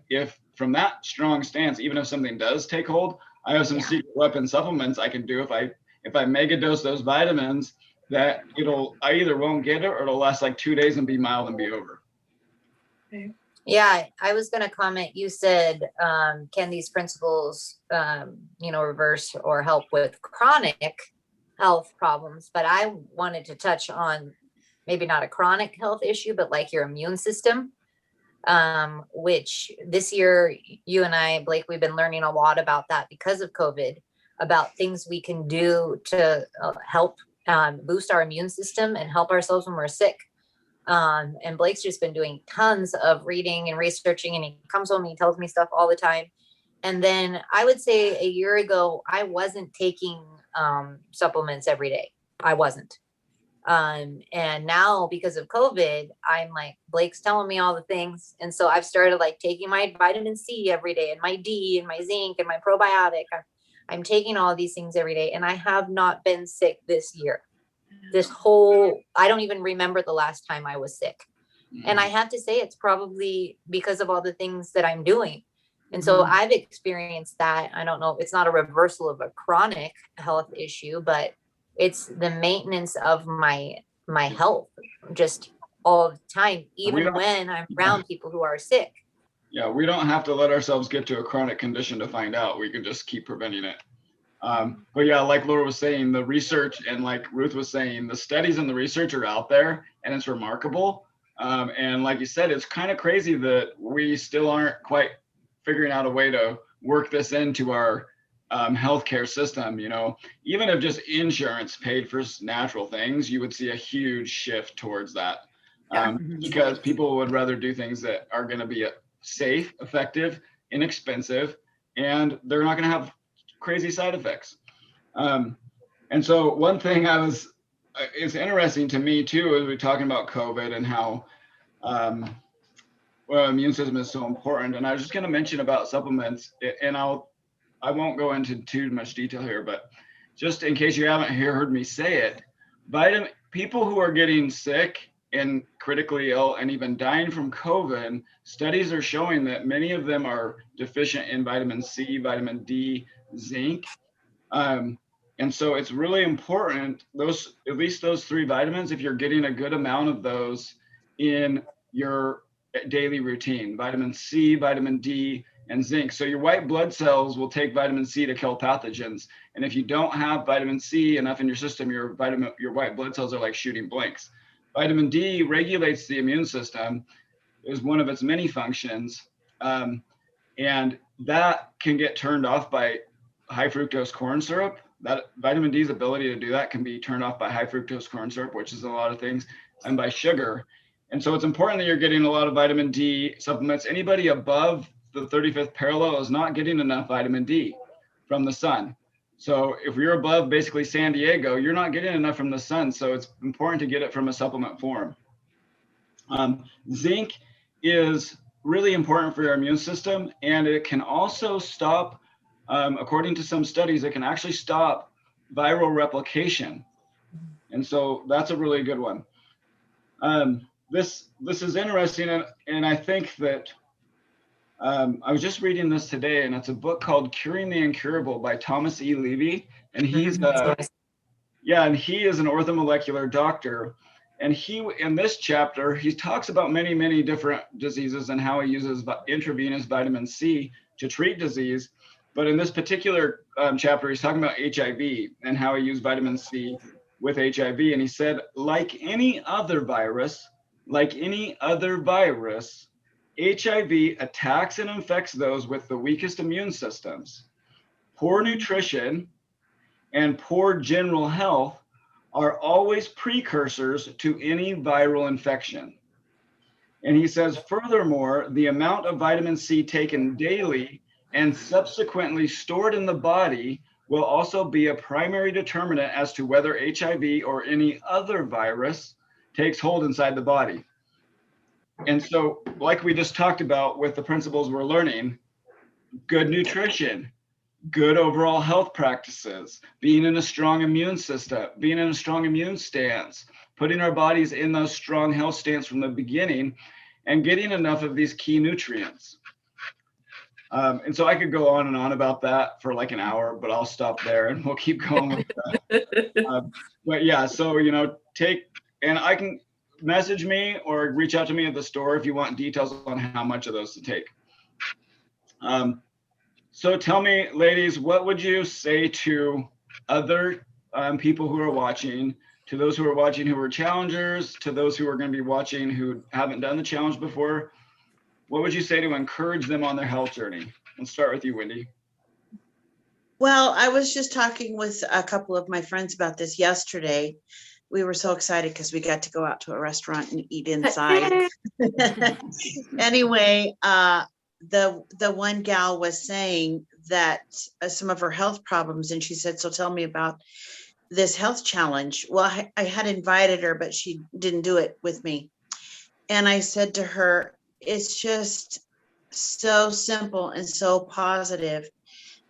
if from that strong stance, even if something does take hold, I have some secret weapon supplements I can do if I mega dose those vitamins, that I either won't get it or it'll last like 2 days and be mild and be over. Okay. Yeah, I was going to comment. You said, can these principles, you know, reverse or help with chronic health problems? But I wanted to touch on maybe not a chronic health issue, but like your immune system, which this year, you and I, Blake, we've been learning a lot about that because of COVID, about things we can do to help boost our immune system and help ourselves when we're sick. And Blake's just been doing tons of reading and researching, and he comes home and he tells me stuff all the time. And then I would say a year ago, I wasn't taking supplements every day. I wasn't. And now because of COVID, I'm like, Blake's telling me all the things. And so I've started like taking my vitamin C every day and my D and my zinc and my probiotic. I'm taking all these things every day, and I have not been sick this year. I don't even remember the last time I was sick. And I have to say, it's probably because of all the things that I'm doing. And so I've experienced that. I don't know, it's not a reversal of a chronic health issue, but it's the maintenance of my health just all the time, even when I'm around people who are sick. Yeah, we don't have to let ourselves get to a chronic condition to find out. We can just keep preventing it. But yeah, like Laura was saying, the research, and like Ruth was saying, the studies and the research are out there, and it's remarkable. And like you said, it's kind of crazy that we still aren't quite figuring out a way to work this into our healthcare system. You know, even if just insurance paid for natural things, you would see a huge shift towards that, because people would rather do things that are going to be safe, effective, inexpensive, and they're not going to have crazy side effects. And so one thing it's interesting to me too, as we're talking about COVID and how immune system is so important. And I was just going to mention about supplements, and I won't go into too much detail here, but just in case you haven't heard me say it, people who are getting sick and critically ill and even dying from COVID, studies are showing that many of them are deficient in vitamin C, vitamin D, zinc. And so it's really important, at least those 3 vitamins, if you're getting a good amount of those in your daily routine, vitamin C, vitamin D, and zinc. So your white blood cells will take vitamin C to kill pathogens. And if you don't have vitamin C enough in your system, your white blood cells are like shooting blanks. Vitamin D regulates the immune system, is one of its many functions. And that can get turned off by high fructose corn syrup. That vitamin D's ability to do that can be turned off by high fructose corn syrup, which is a lot of things, and by sugar. And so it's important that you're getting a lot of vitamin D supplements. Anybody above the 35th parallel is not getting enough vitamin D from the sun. So if you're above basically San Diego, you're not getting enough from the sun. So it's important to get it from a supplement form. Zinc is really important for your immune system, and it can also stop, according to some studies, it can actually stop viral replication. And so that's a really good one. This is interesting, and I think that I was just reading this today, and it's a book called Curing the Incurable by Thomas E. Levy. And he's and he is an orthomolecular doctor. And in this chapter, he talks about many, many different diseases and how he uses intravenous vitamin C to treat disease. But in this particular chapter, he's talking about HIV and how he used vitamin C with HIV. And he said, like any other virus, HIV attacks and infects those with the weakest immune systems. Poor nutrition and poor general health are always precursors to any viral infection. And he says, furthermore, the amount of vitamin C taken daily and subsequently stored in the body will also be a primary determinant as to whether HIV or any other virus takes hold inside the body. And so, like we just talked about with the principles we're learning, good nutrition, good overall health practices, being in a strong immune system, being in a strong immune stance, putting our bodies in those strong health stance from the beginning, and getting enough of these key nutrients. And so I could go on and on about that for like an hour, but I'll stop there and we'll keep going with that. But yeah, so, and I can message me or reach out to me at the store if you want details on how much of those to take. So tell me, ladies, what would you say to other people who are watching, to those who are watching who are challengers, to those who are going to be watching who haven't done the challenge before? What would you say to encourage them on their health journey? Let's start with you, Wendy. Well, I was just talking with a couple of my friends about this yesterday. We were so excited because we got to go out to a restaurant and eat inside. Anyway, the one gal was saying that some of her health problems, and she said, so tell me about this health challenge. Well, I had invited her, but she didn't do it with me. And I said to her, it's just so simple and so positive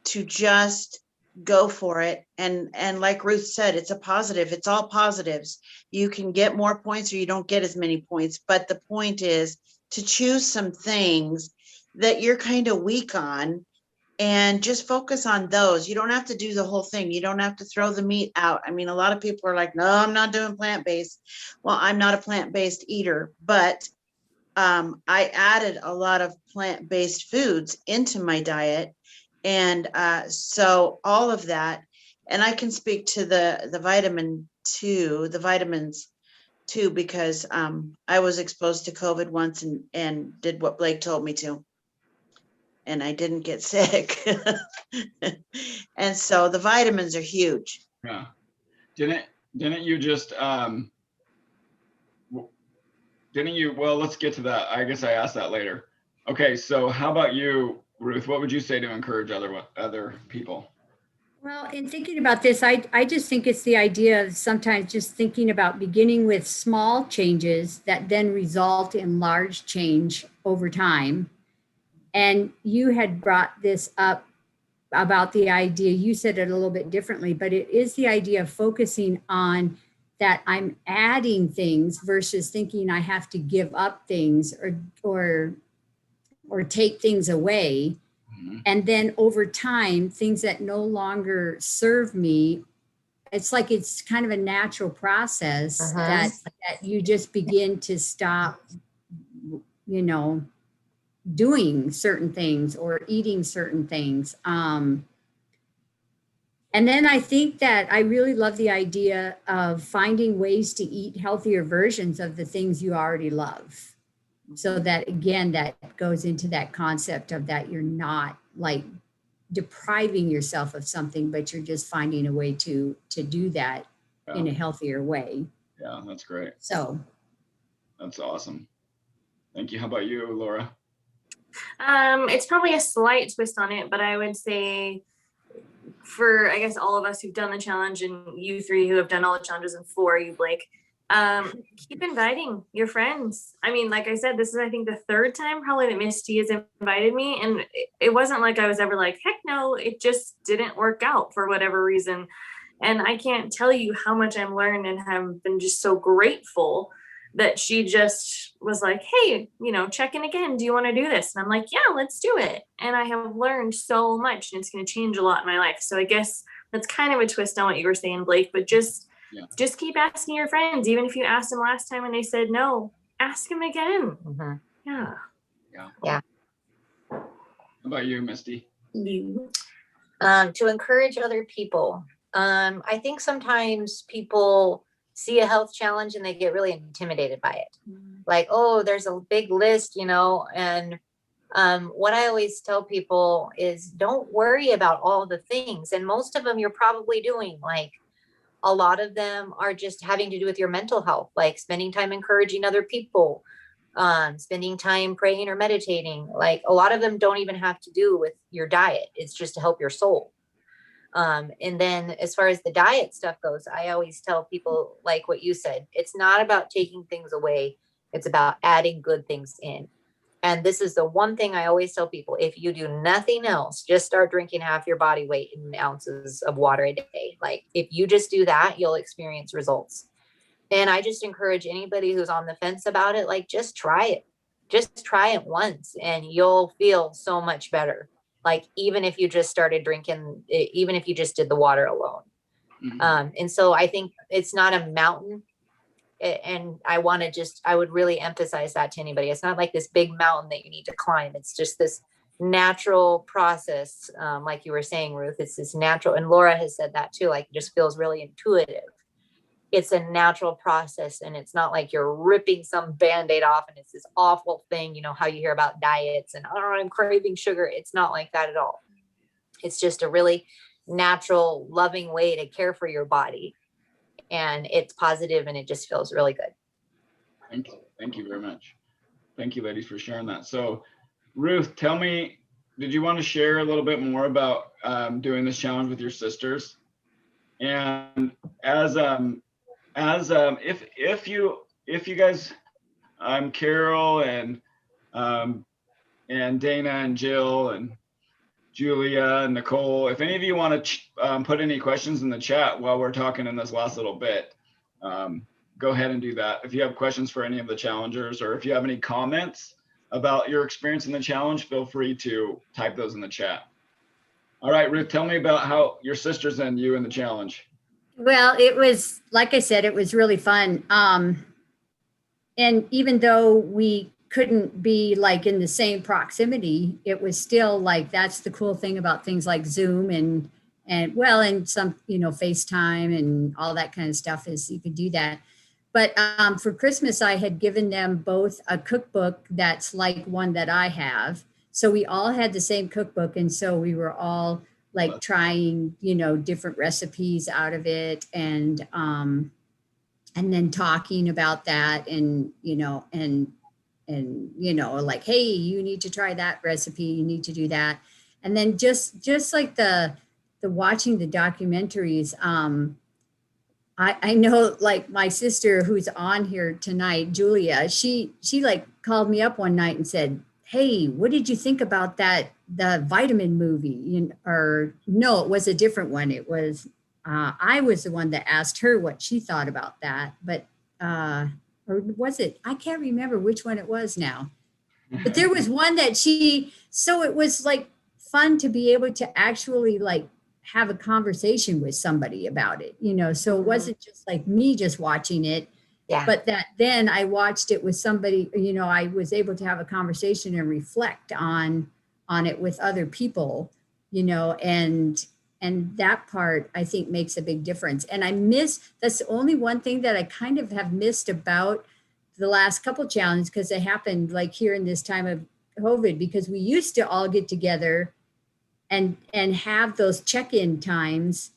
to just go for it. And like Ruth said, it's a positive. It's all positives. You can get more points or you don't get as many points. But the point is to choose some things that you're kind of weak on and just focus on those. You don't have to do the whole thing. You don't have to throw the meat out. I mean, a lot of people are like, no, I'm not doing plant-based. Well, I'm not a plant-based eater, but I added a lot of plant-based foods into my diet. And so all of that, and I can speak to the vitamins too, because I was exposed to COVID once and did what Blake told me to. And I didn't get sick. And so the vitamins are huge. Yeah. Didn't you just, well, let's get to that. I guess I asked that later. Okay. So how about you, Ruth? What would you say to encourage other people? Well, in thinking about this, I just think it's the idea of sometimes just thinking about beginning with small changes that then result in large change over time. And you had brought this up about the idea, you said it a little bit differently, but it is the idea of focusing on that I'm adding things versus thinking I have to give up things or take things away. Mm-hmm. And then over time, things that no longer serve me, it's like it's kind of a natural process that you just begin to stop, doing certain things or eating certain things. And then I think that I really love the idea of finding ways to eat healthier versions of the things you already love. So that, again, that goes into that concept of that you're not like depriving yourself of something, but you're just finding a way to do that in a healthier way. Yeah, that's great. So. That's awesome. Thank you. How about you, Laura? It's probably a slight twist on it, but I would say for, I guess, all of us who've done the challenge and you three who have done all the challenges and for you, Blake, keep inviting your friends. I mean, like I said, this is, I think, the third time probably that Misty has invited me. And it wasn't like I was ever like, heck no, it just didn't work out for whatever reason. And I can't tell you how much I've learned and have been just so grateful that she just was like, hey, check in again. Do you want to do this? And I'm like, yeah, let's do it. And I have learned so much, and it's going to change a lot in my life. So I guess that's kind of a twist on what you were saying, Blake, but just keep asking your friends. Even if you asked them last time and they said no, ask them again. Mm-hmm. Yeah. How about you, Misty? To encourage other people. I think sometimes people see a health challenge and they get really intimidated by it. Like, oh, there's a big list, and what I always tell people is don't worry about all the things. And most of them you're probably doing. Like, a lot of them are just having to do with your mental health, like spending time encouraging other people, spending time praying or meditating. Like, a lot of them don't even have to do with your diet. It's just to help your soul. And then as far as the diet stuff goes, I always tell people, like what you said, it's not about taking things away. It's about adding good things in. And this is the one thing I always tell people: if you do nothing else, just start drinking half your body weight in ounces of water a day. Like, if you just do that, you'll experience results. And I just encourage anybody who's on the fence about it, like, just try it. Just try it once and you'll feel so much better. Like, even if you just started drinking, even if you just did the water alone. Mm-hmm. And so I think it's not a mountain. And I would really emphasize that to anybody. It's not like this big mountain that you need to climb. It's just this natural process. Like you were saying, Ruth, it's this natural, and Laura has said that too, like, it just feels really intuitive. It's a natural process, and it's not like you're ripping some Band-Aid off and it's this awful thing, how you hear about diets and, oh, I'm craving sugar. It's not like that at all. It's just a really natural, loving way to care for your body. And it's positive and it just feels really good. Thank you. Thank you very much. Thank you, ladies, for sharing that. So, Ruth, tell me, did you want to share a little bit more about doing this challenge with your sisters? And if you guys, Carol and Dana and Jill and Julia and Nicole, if any of you want to put any questions in the chat while we're talking in this last little bit, go ahead and do that. If you have questions for any of the challengers, or if you have any comments about your experience in the challenge, feel free to type those in the chat. All right, Ruth, tell me about how your sisters and you in the challenge. Well, it was, like I said, it was really fun. And even though we couldn't be like in the same proximity, it was still like, that's the cool thing about things like Zoom and some, FaceTime and all that kind of stuff, is you could do that. But for Christmas, I had given them both a cookbook that's like one that I have. So we all had the same cookbook. And so we were all like trying, different recipes out of it, and then talking about that, and, like, hey, you need to try that recipe, you need to do that. And then just like the watching the documentaries, I know, like, my sister who's on here tonight, Julia, she like called me up one night and said, hey, what did you think about the vitamin movie? Or no, it was a different one. It was, I was the one that asked her what she thought about that, but, or was it? I can't remember which one it was now, but there was one that so it was like fun to be able to actually like have a conversation with somebody about it, so it wasn't just like me just watching it. Yeah. But that then I watched it with somebody, I was able to have a conversation and reflect on it with other people, and that part I think makes a big difference. And that's the only one thing that I kind of have missed about the last couple challenges, because they happened like here in this time of COVID, because we used to all get together and have those check-in times,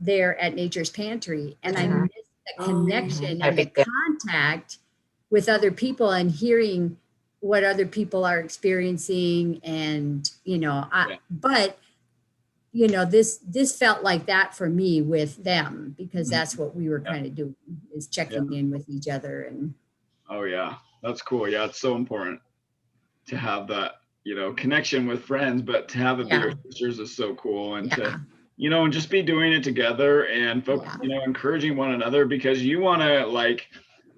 there at Nature's Pantry. And I miss the connection and the contact with other people and hearing what other people are experiencing. And, but, this felt like that for me with them, because that's what we were kind of doing, is checking in with each other. And oh yeah, that's cool. Yeah, it's so important to have that, connection with friends, but to have it be your sisters is so cool. And to, and just be doing it together and encouraging one another, because you want to, like,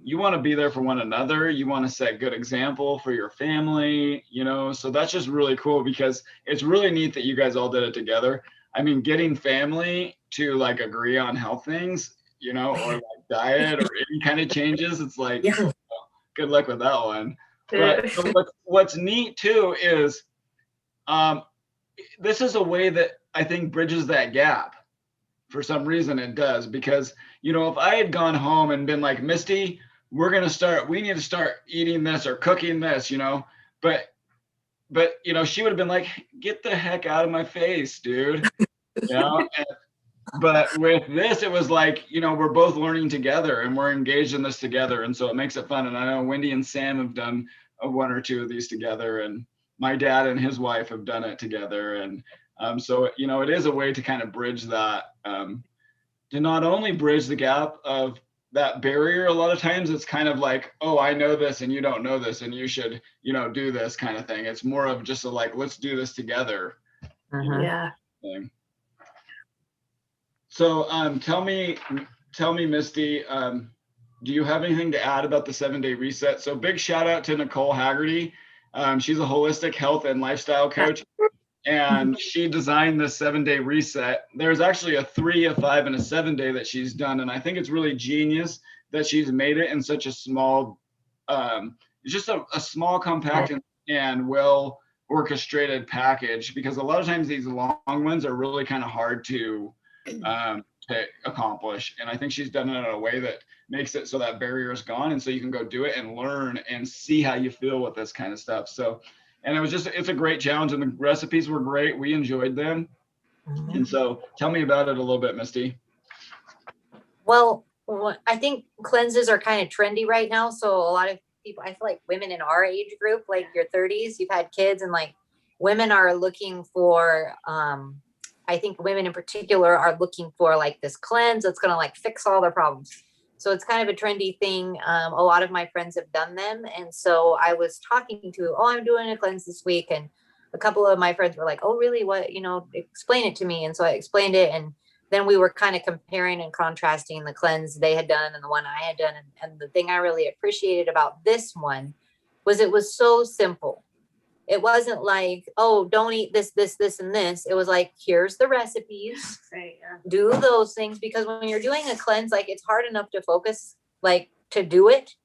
you want to be there for one another. You want to set good example for your family, you know, so that's just really cool because it's really neat that you guys all did it together. I mean, getting family to like agree on health things, you know, or like diet or any kind of changes, it's like, Yeah. good luck with that one. But what's neat too is this is a way that I think bridges that gap. For some reason it does, because, you know, if I had gone home and been like, Misty, we need to start eating this or cooking this, you know, but, you know, she would have been like, get the heck out of my face, dude. You know, but with this, it was like, you know, we're both learning together and we're engaged in this together. And so it makes it fun. And I know Wendy and Sam have done one or two of these together, and my dad and his wife have done it together. And so, you know, it is a way to kind of bridge that, to not only bridge the gap of that barrier. A lot of times it's kind of like, oh, I know this and you don't know this and you should, you know, do this kind of thing. It's more of just a like, let's do this together. Yeah. Thing. So tell me, Misty, do you have anything to add about the 7-day reset? So big shout out to Nicole Haggerty. She's a holistic health and lifestyle coach, and she designed this 7-day reset. There's actually a 3, a 5, and a 7-day that she's done. And I think it's really genius that she's made it in such a small, just a small, compact and well orchestrated package, because a lot of times these long ones are really kind of hard to accomplish. And I think she's done it in a way that makes it so that barrier is gone. And so you can go do it and learn and see how you feel with this kind of stuff. So, and it's a great challenge, and the recipes were great. We enjoyed them. And so tell me about it a little bit, Misty. Well, I think cleanses are kind of trendy right now. So a lot of people, I feel like women in our age group, like your 30s, you've had kids, and like women are looking for, I think women in particular are looking for like this cleanse that's going to like fix all their problems. So it's kind of a trendy thing. A lot of my friends have done them. And so I was talking to, I'm doing a cleanse this week. And a couple of my friends were like, oh, really? What, you know, explain it to me. And so I explained it. And then we were kind of comparing and contrasting the cleanse they had done and the one I had done. And the thing I really appreciated about this one was it was so simple. It wasn't like, oh, don't eat this, this, this, and this. It was like, here's the recipes. Right. Yeah. Do those things, because when you're doing a cleanse, like it's hard enough to focus, like to do it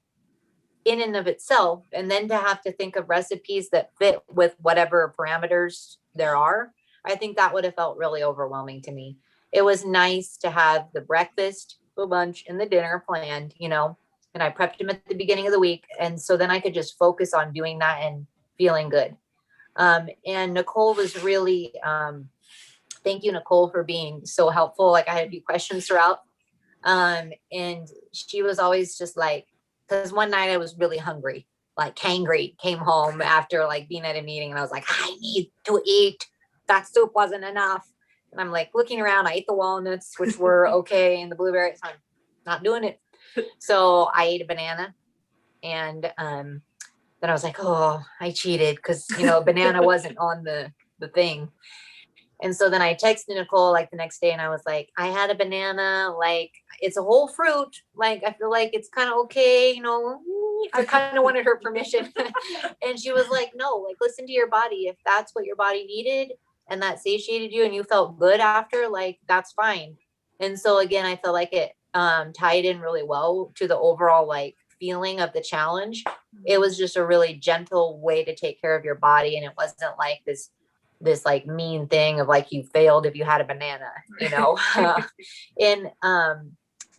in and of itself, and then to have to think of recipes that fit with whatever parameters there are. I think that would have felt really overwhelming to me. It was nice to have the breakfast, the lunch, and the dinner planned, you know, and I prepped them at the beginning of the week. And so then I could just focus on doing that and feeling good. And Nicole was really, thank you, Nicole, for being so helpful. Like I had a few questions throughout. And she was always just like, because one night I was really hungry, like hangry, came home after like being at a meeting, and I was like, I need to eat. That soup wasn't enough. And I'm like looking around, I ate the walnuts, which were okay, and the blueberries, I'm not doing it. So I ate a banana, and then I was like, oh, I cheated, because, you know, banana wasn't on the thing. And so then I texted Nicole like the next day, and I was like, I had a banana, like it's a whole fruit. Like, I feel like it's kind of okay. You know, I kind of wanted her permission. And she was like, no, like, listen to your body. If that's what your body needed and that satiated you and you felt good after, like, that's fine. And so again, I felt like it tied in really well to the overall like feeling of the challenge. It was just a really gentle way to take care of your body. And it wasn't like this like mean thing of like you failed if you had a banana, you know. And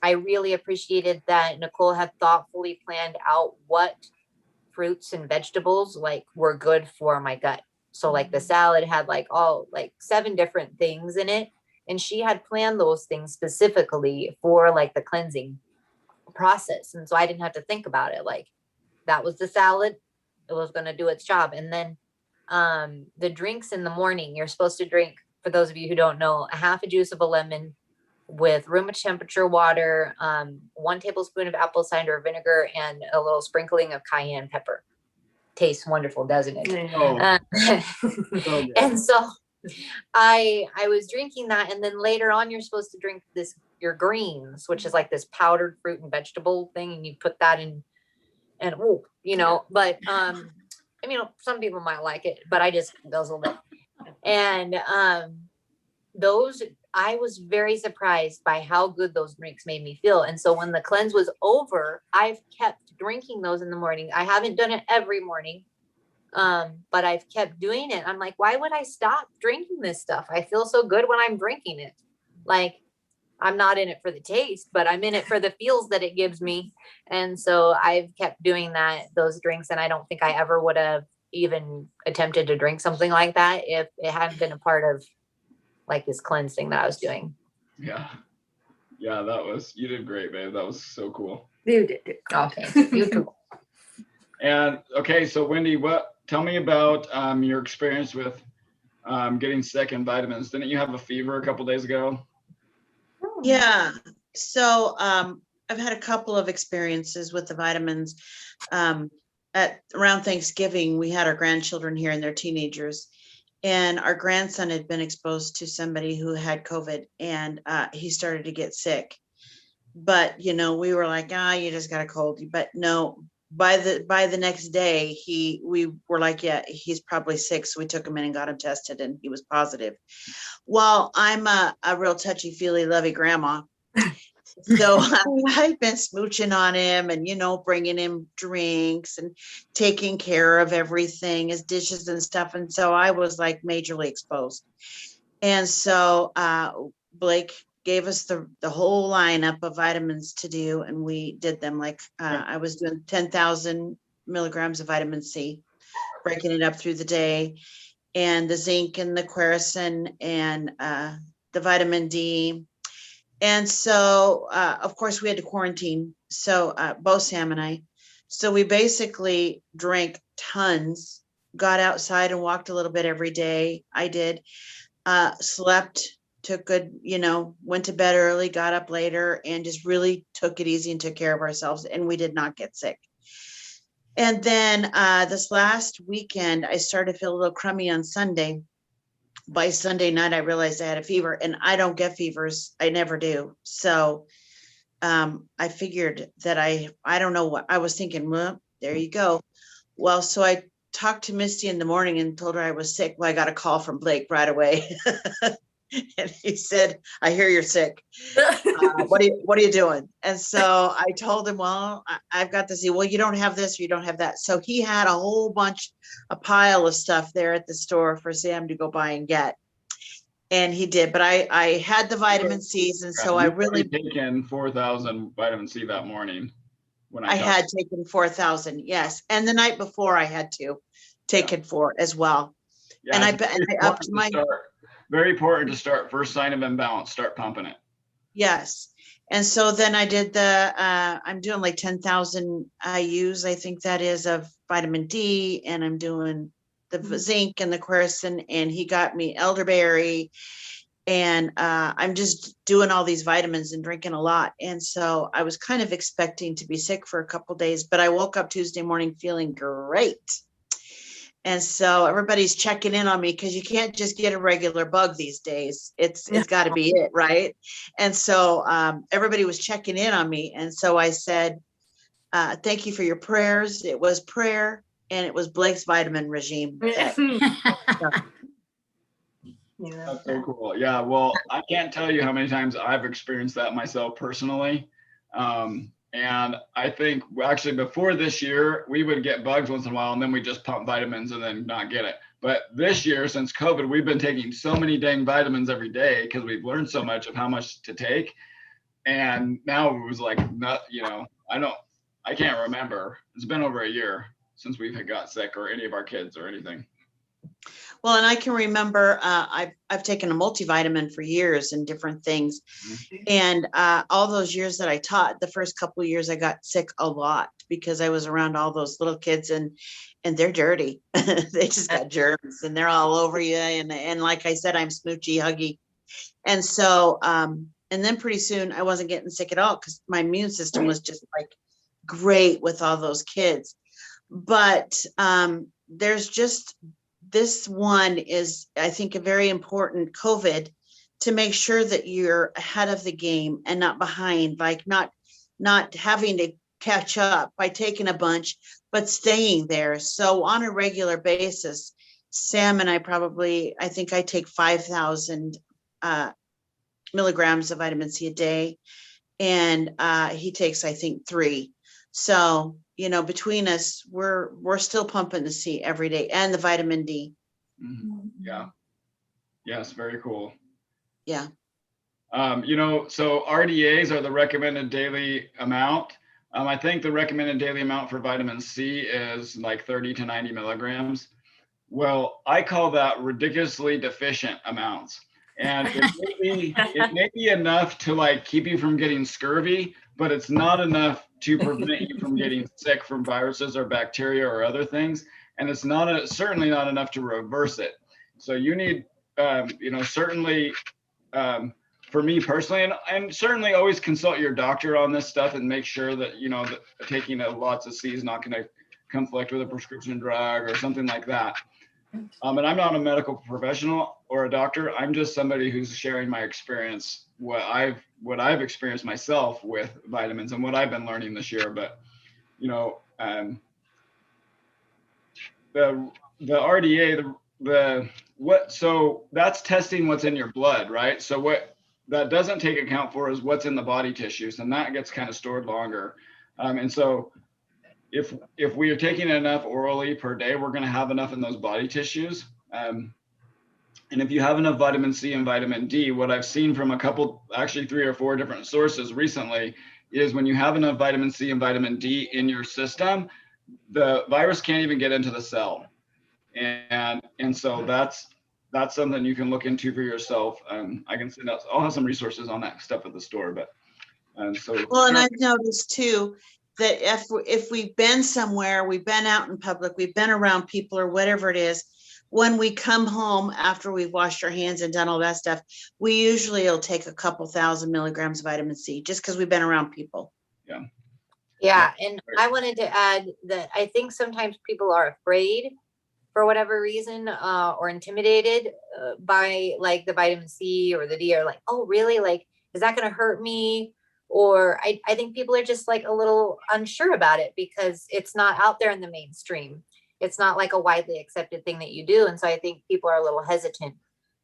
I really appreciated that Nicole had thoughtfully planned out what fruits and vegetables like were good for my gut. So like the salad had like all like 7 different things in it, and she had planned those things specifically for like the cleansing process. And so I didn't have to think about it. Like that was the salad, it was going to do its job. And then the drinks in the morning, you're supposed to drink, for those of you who don't know, a half a juice of a lemon with room temperature water, 1 tablespoon of apple cider vinegar, and a little sprinkling of cayenne pepper. Tastes wonderful, doesn't it? Oh, And so I was drinking that, and then later on you're supposed to drink this your greens, which is like this powdered fruit and vegetable thing, and you put that in, and oh, you know, but I mean, some people might like it, but I just guzzled it. And those, I was very surprised by how good those drinks made me feel. And so when the cleanse was over, I've kept drinking those in the morning. I haven't done it every morning, but I've kept doing it. I'm like, why would I stop drinking this stuff? I feel so good when I'm drinking it. Like, I'm not in it for the taste, but I'm in it for the feels that it gives me. And so I've kept doing those drinks. And I don't think I ever would have even attempted to drink something like that if it hadn't been a part of like this cleanse thing that I was doing. Yeah. Yeah, you did great, babe. That was so cool. You did. Okay. You too. And okay, so Wendy, tell me about your experience with getting sick and vitamins. Didn't you have a fever a couple days ago? Yeah. So I've had a couple of experiences with the vitamins. Around Thanksgiving, we had our grandchildren here and they're teenagers. And our grandson had been exposed to somebody who had COVID, and he started to get sick. But, you know, we were like, you just got a cold. But no, by the next day, we were like, yeah, he's probably sick. So we took him in and got him tested, and he was positive. Well, I'm a real touchy-feely Levy grandma. So I've been smooching on him and, you know, bringing him drinks and taking care of everything, his dishes and stuff. And so I was like majorly exposed. And so Blake gave us the whole lineup of vitamins to do. And we did them like I was doing 10,000 milligrams of vitamin C, breaking it up through the day, and the zinc and the quercetin and the vitamin D. And so, of course, we had to quarantine. So both Sam and I. So we basically drank tons, got outside and walked a little bit every day. I did. Slept, took good, you know, went to bed early, got up later, and just really took it easy and took care of ourselves. And we did not get sick. And then this last weekend, I started to feel a little crummy on Sunday. By Sunday night, I realized I had a fever, and I don't get fevers. I never do. So I figured that I don't know what I was thinking. Well, there you go. Well, so I talked to Misty in the morning and told her I was sick. Well, I got a call from Blake right away. And he said, I hear you're sick. What are you doing? And so I told him, well, I've got this. Well, you don't have this or you don't have that. So he had a pile of stuff there at the store for Sam to go buy and get. And he did, but I had the vitamin C's. And so I really taken 4,000 vitamin C that morning. When I had taken 4,000. Yes. And the night before I had to take it 4 as well. Yeah, and I upped my. Very important to start. First sign of imbalance, start pumping it. Yes. And so then I did I'm doing like 10,000 IUs, I think that is, of vitamin D, and I'm doing the zinc and the quercetin, and he got me elderberry, and I'm just doing all these vitamins and drinking a lot. And so I was kind of expecting to be sick for a couple days, but I woke up Tuesday morning feeling great. And so everybody's checking in on me because you can't just get a regular bug these days. It's got to be it, right? And so everybody was checking in on me. And so I said, thank you for your prayers. It was prayer, and it was Blake's vitamin regime. That's so cool. Yeah, well, I can't tell you how many times I've experienced that myself personally. And I think actually before this year, we would get bugs once in a while, and then we just pump vitamins and then not get it. But this year, since COVID, we've been taking so many dang vitamins every day because we've learned so much of how much to take. And now it was like, I can't remember. It's been over a year since we've got sick, or any of our kids or anything. Well, and I can remember I've taken a multivitamin for years and different things. And all those years that I taught, the first couple of years, I got sick a lot because I was around all those little kids, and they're dirty. They just got germs and they're all over you. And like I said, I'm smoochy, huggy. And so, and then pretty soon I wasn't getting sick at all because my immune system was just like great with all those kids. But there's just, this one is, I think, a very important COVID to make sure that you're ahead of the game and not behind, like not having to catch up by taking a bunch, but staying there. So on a regular basis, Sam and I think I take 5,000 milligrams of vitamin C a day, and he takes, I think, 3. So, you know, between us, we're still pumping the C every day, and the vitamin D. Mhm. Yeah. Yes, very cool. Yeah. You know, so RDAs are the recommended daily amount. I think the recommended daily amount for vitamin C is like 30 to 90 milligrams. Well, I call that ridiculously deficient amounts. And it may be enough to like keep you from getting scurvy, but it's not enough to prevent you from getting sick from viruses or bacteria or other things. And it's certainly not enough to reverse it. So you need, you know, certainly, for me personally, and certainly always consult your doctor on this stuff and make sure that, you know, that taking lots of C is not going to conflict with a prescription drug or something like that. And I'm not a medical professional or a doctor. I'm just somebody who's sharing my experience, what I've experienced myself with vitamins and what I've been learning this year. But, you know, the RDA, so that's testing what's in your blood, right? So what that doesn't take account for is what's in the body tissues, and that gets kind of stored longer. And so if we are taking enough orally per day, we're going to have enough in those body tissues. And if you have enough vitamin C and vitamin D, what I've seen from actually 3 or 4 different sources recently, is when you have enough vitamin C and vitamin D in your system, the virus can't even get into the cell. And so that's something you can look into for yourself. I can send out, I'll have some resources on that stuff at the store, but so. Well, and I've noticed too, that if we've been somewhere, we've been out in public, we've been around people or whatever it is, when we come home after we've washed our hands and done all that stuff, we usually will take a couple thousand milligrams of vitamin C just because we've been around people. Yeah. Yeah. And I wanted to add that I think sometimes people are afraid for whatever reason, or intimidated by like the vitamin C or the D, or like, oh, really? Like, is that going to hurt me? Or I think people are just like a little unsure about it because it's not out there in the mainstream. It's not like a widely accepted thing that you do. And so I think people are a little hesitant.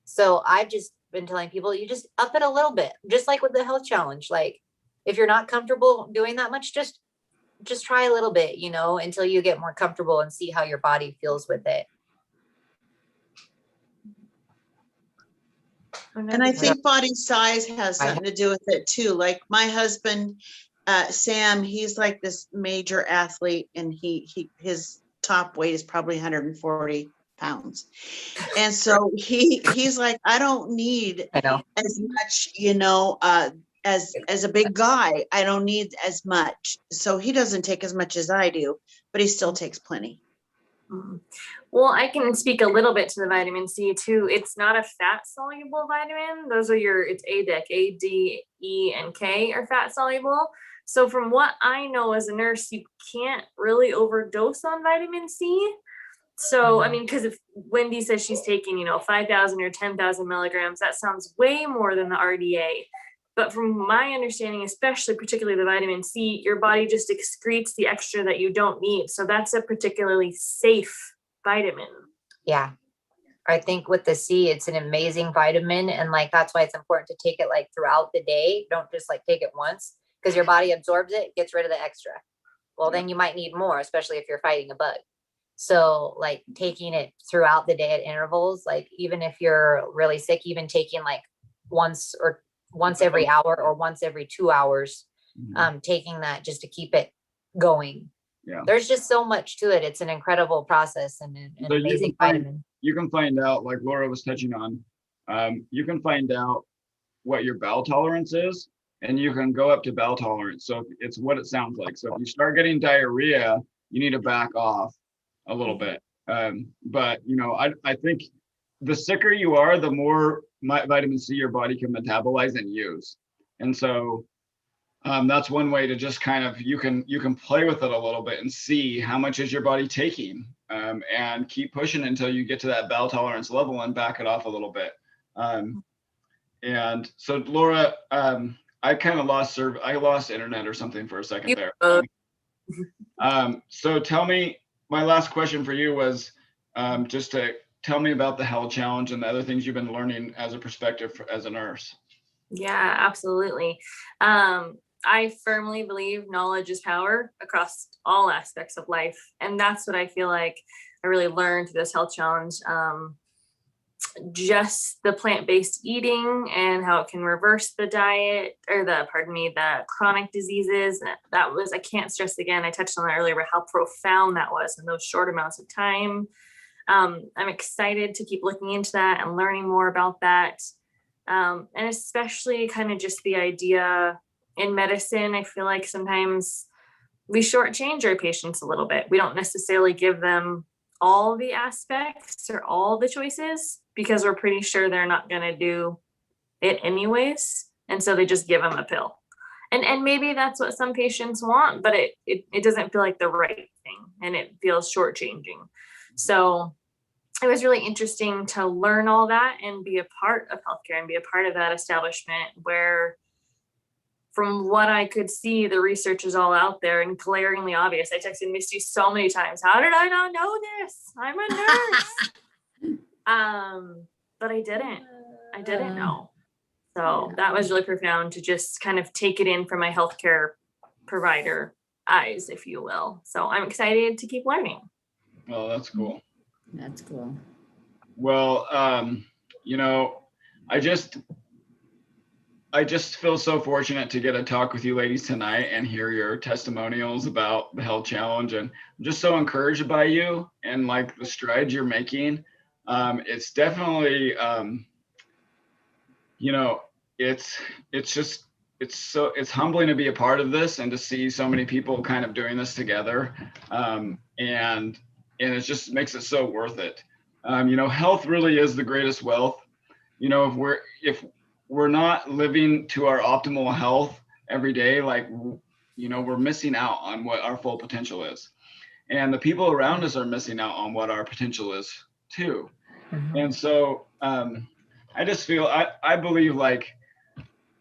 So I've just been telling people, you just up it a little bit, just like with the health challenge. Like if you're not comfortable doing that much, just try a little bit, you know, until you get more comfortable and see how your body feels with it. And I think body size has something to do with it too. Like my husband, Sam, he's like this major athlete, and his top weight is probably 140 pounds. And so he's like, I don't need as much, you know, as a big guy, I don't need as much. So he doesn't take as much as I do, but he still takes plenty. Well, I can speak a little bit to the vitamin C too. It's not a fat soluble vitamin. Those are it's ADEK, A, D, E, and K are fat soluble. So from what I know as a nurse, you can't really overdose on vitamin C. So, I mean, because if Wendy says she's taking, 5,000 or 10,000 milligrams, that sounds way more than the RDA. But from my understanding, especially particularly the vitamin C, your body just excretes the extra that you don't need. So that's a particularly safe vitamin. Yeah. I think with the C, it's an amazing vitamin. And like, that's why it's important to take it like throughout the day. Don't just like take it once, because your body absorbs it, gets rid of the extra. Well, then you might need more, especially if you're fighting a bug. So like taking it throughout the day at intervals, like even if you're really sick, even taking like once every hour or once every 2 hours, taking that just to keep it going. Yeah. There's just so much to it. It's an incredible process and an amazing vitamin. You can find out, like Laura was touching on, you can find out what your bowel tolerance is, and you can go up to bowel tolerance. So it's what it sounds like. So if you start getting diarrhea, you need to back off a little bit. But I think the sicker you are, the more vitamin C your body can metabolize and use. And so that's one way to just kind of, you can play with it a little bit and see how much is your body taking, and keep pushing until you get to that bowel tolerance level and back it off a little bit. And so Laura, I kind of lost I lost internet or something for a second there. So tell me, my last question for you was just to tell me about the Health Challenge and the other things you've been learning as a perspective as a nurse. Yeah, absolutely. I firmly believe knowledge is power across all aspects of life. And that's what I feel like I really learned through this Health Challenge. Just the plant-based eating and how it can reverse the diet or the chronic diseases. That was, I can't stress again, I touched on that earlier, but how profound that was in those short amounts of time. I'm excited to keep looking into that and learning more about that. And especially kind of just the idea in medicine, I feel like sometimes we shortchange our patients a little bit. We don't necessarily give them all the aspects or all the choices because we're pretty sure they're not going to do it anyways. And so they just give them a pill. And maybe that's what some patients want, but it doesn't feel like the right thing and it feels shortchanging. So it was really interesting to learn all that and be a part of healthcare and be a part of that establishment where, from what I could see, the research is all out there and glaringly obvious. I texted Misty so many times, how did I not know this? I'm a nurse. But I didn't know. So that was really profound to just kind of take it in from my healthcare provider eyes, if you will. So I'm excited to keep learning. Oh, that's cool. That's cool. Well, you know, I just feel so fortunate to get to talk with you ladies tonight and hear your testimonials about the Health Challenge. And I'm just so encouraged by you and like the strides you're making. It's definitely, you know, it's humbling to be a part of this and to see so many people kind of doing this together. And it just makes it so worth it. You know, health really is the greatest wealth. You know, if we're not living to our optimal health every day, like, you know, we're missing out on what our full potential is. And the people around us are missing out on what our potential is too. Mm-hmm. And so I just feel, I believe, like,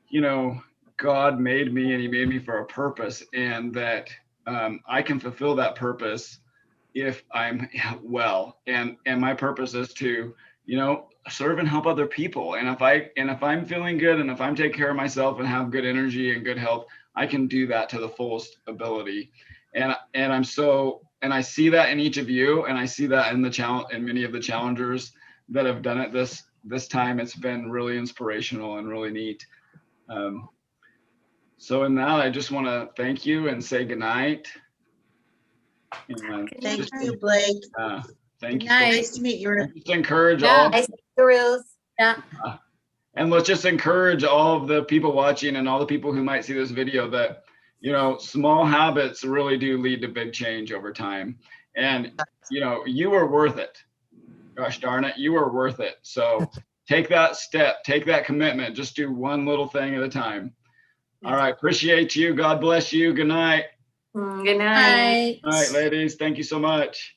you know, God made me and he made me for a purpose, and that I can fulfill that purpose if I'm well. And my purpose is to, you know, serve and help other people. And if I'm feeling good and if I'm taking care of myself and have good energy and good health, I can do that to the fullest ability. And I see that in each of you, and I see that in many of the challengers that have done it this time. It's been really inspirational and really neat. So in that, I just want to thank you and say goodnight. Thank you, Blake. Thank you. Nice to meet you. Just encourage all. Nice to meet you, Ruth. Yeah. And let's just encourage all of the people watching and all the people who might see this video that, you know, small habits really do lead to big change over time. And, you know, you are worth it. Gosh darn it, you are worth it. So take that step, take that commitment. Just do one little thing at a time. All right. Appreciate you. God bless you. Good night. Good night. All right, ladies. Thank you so much.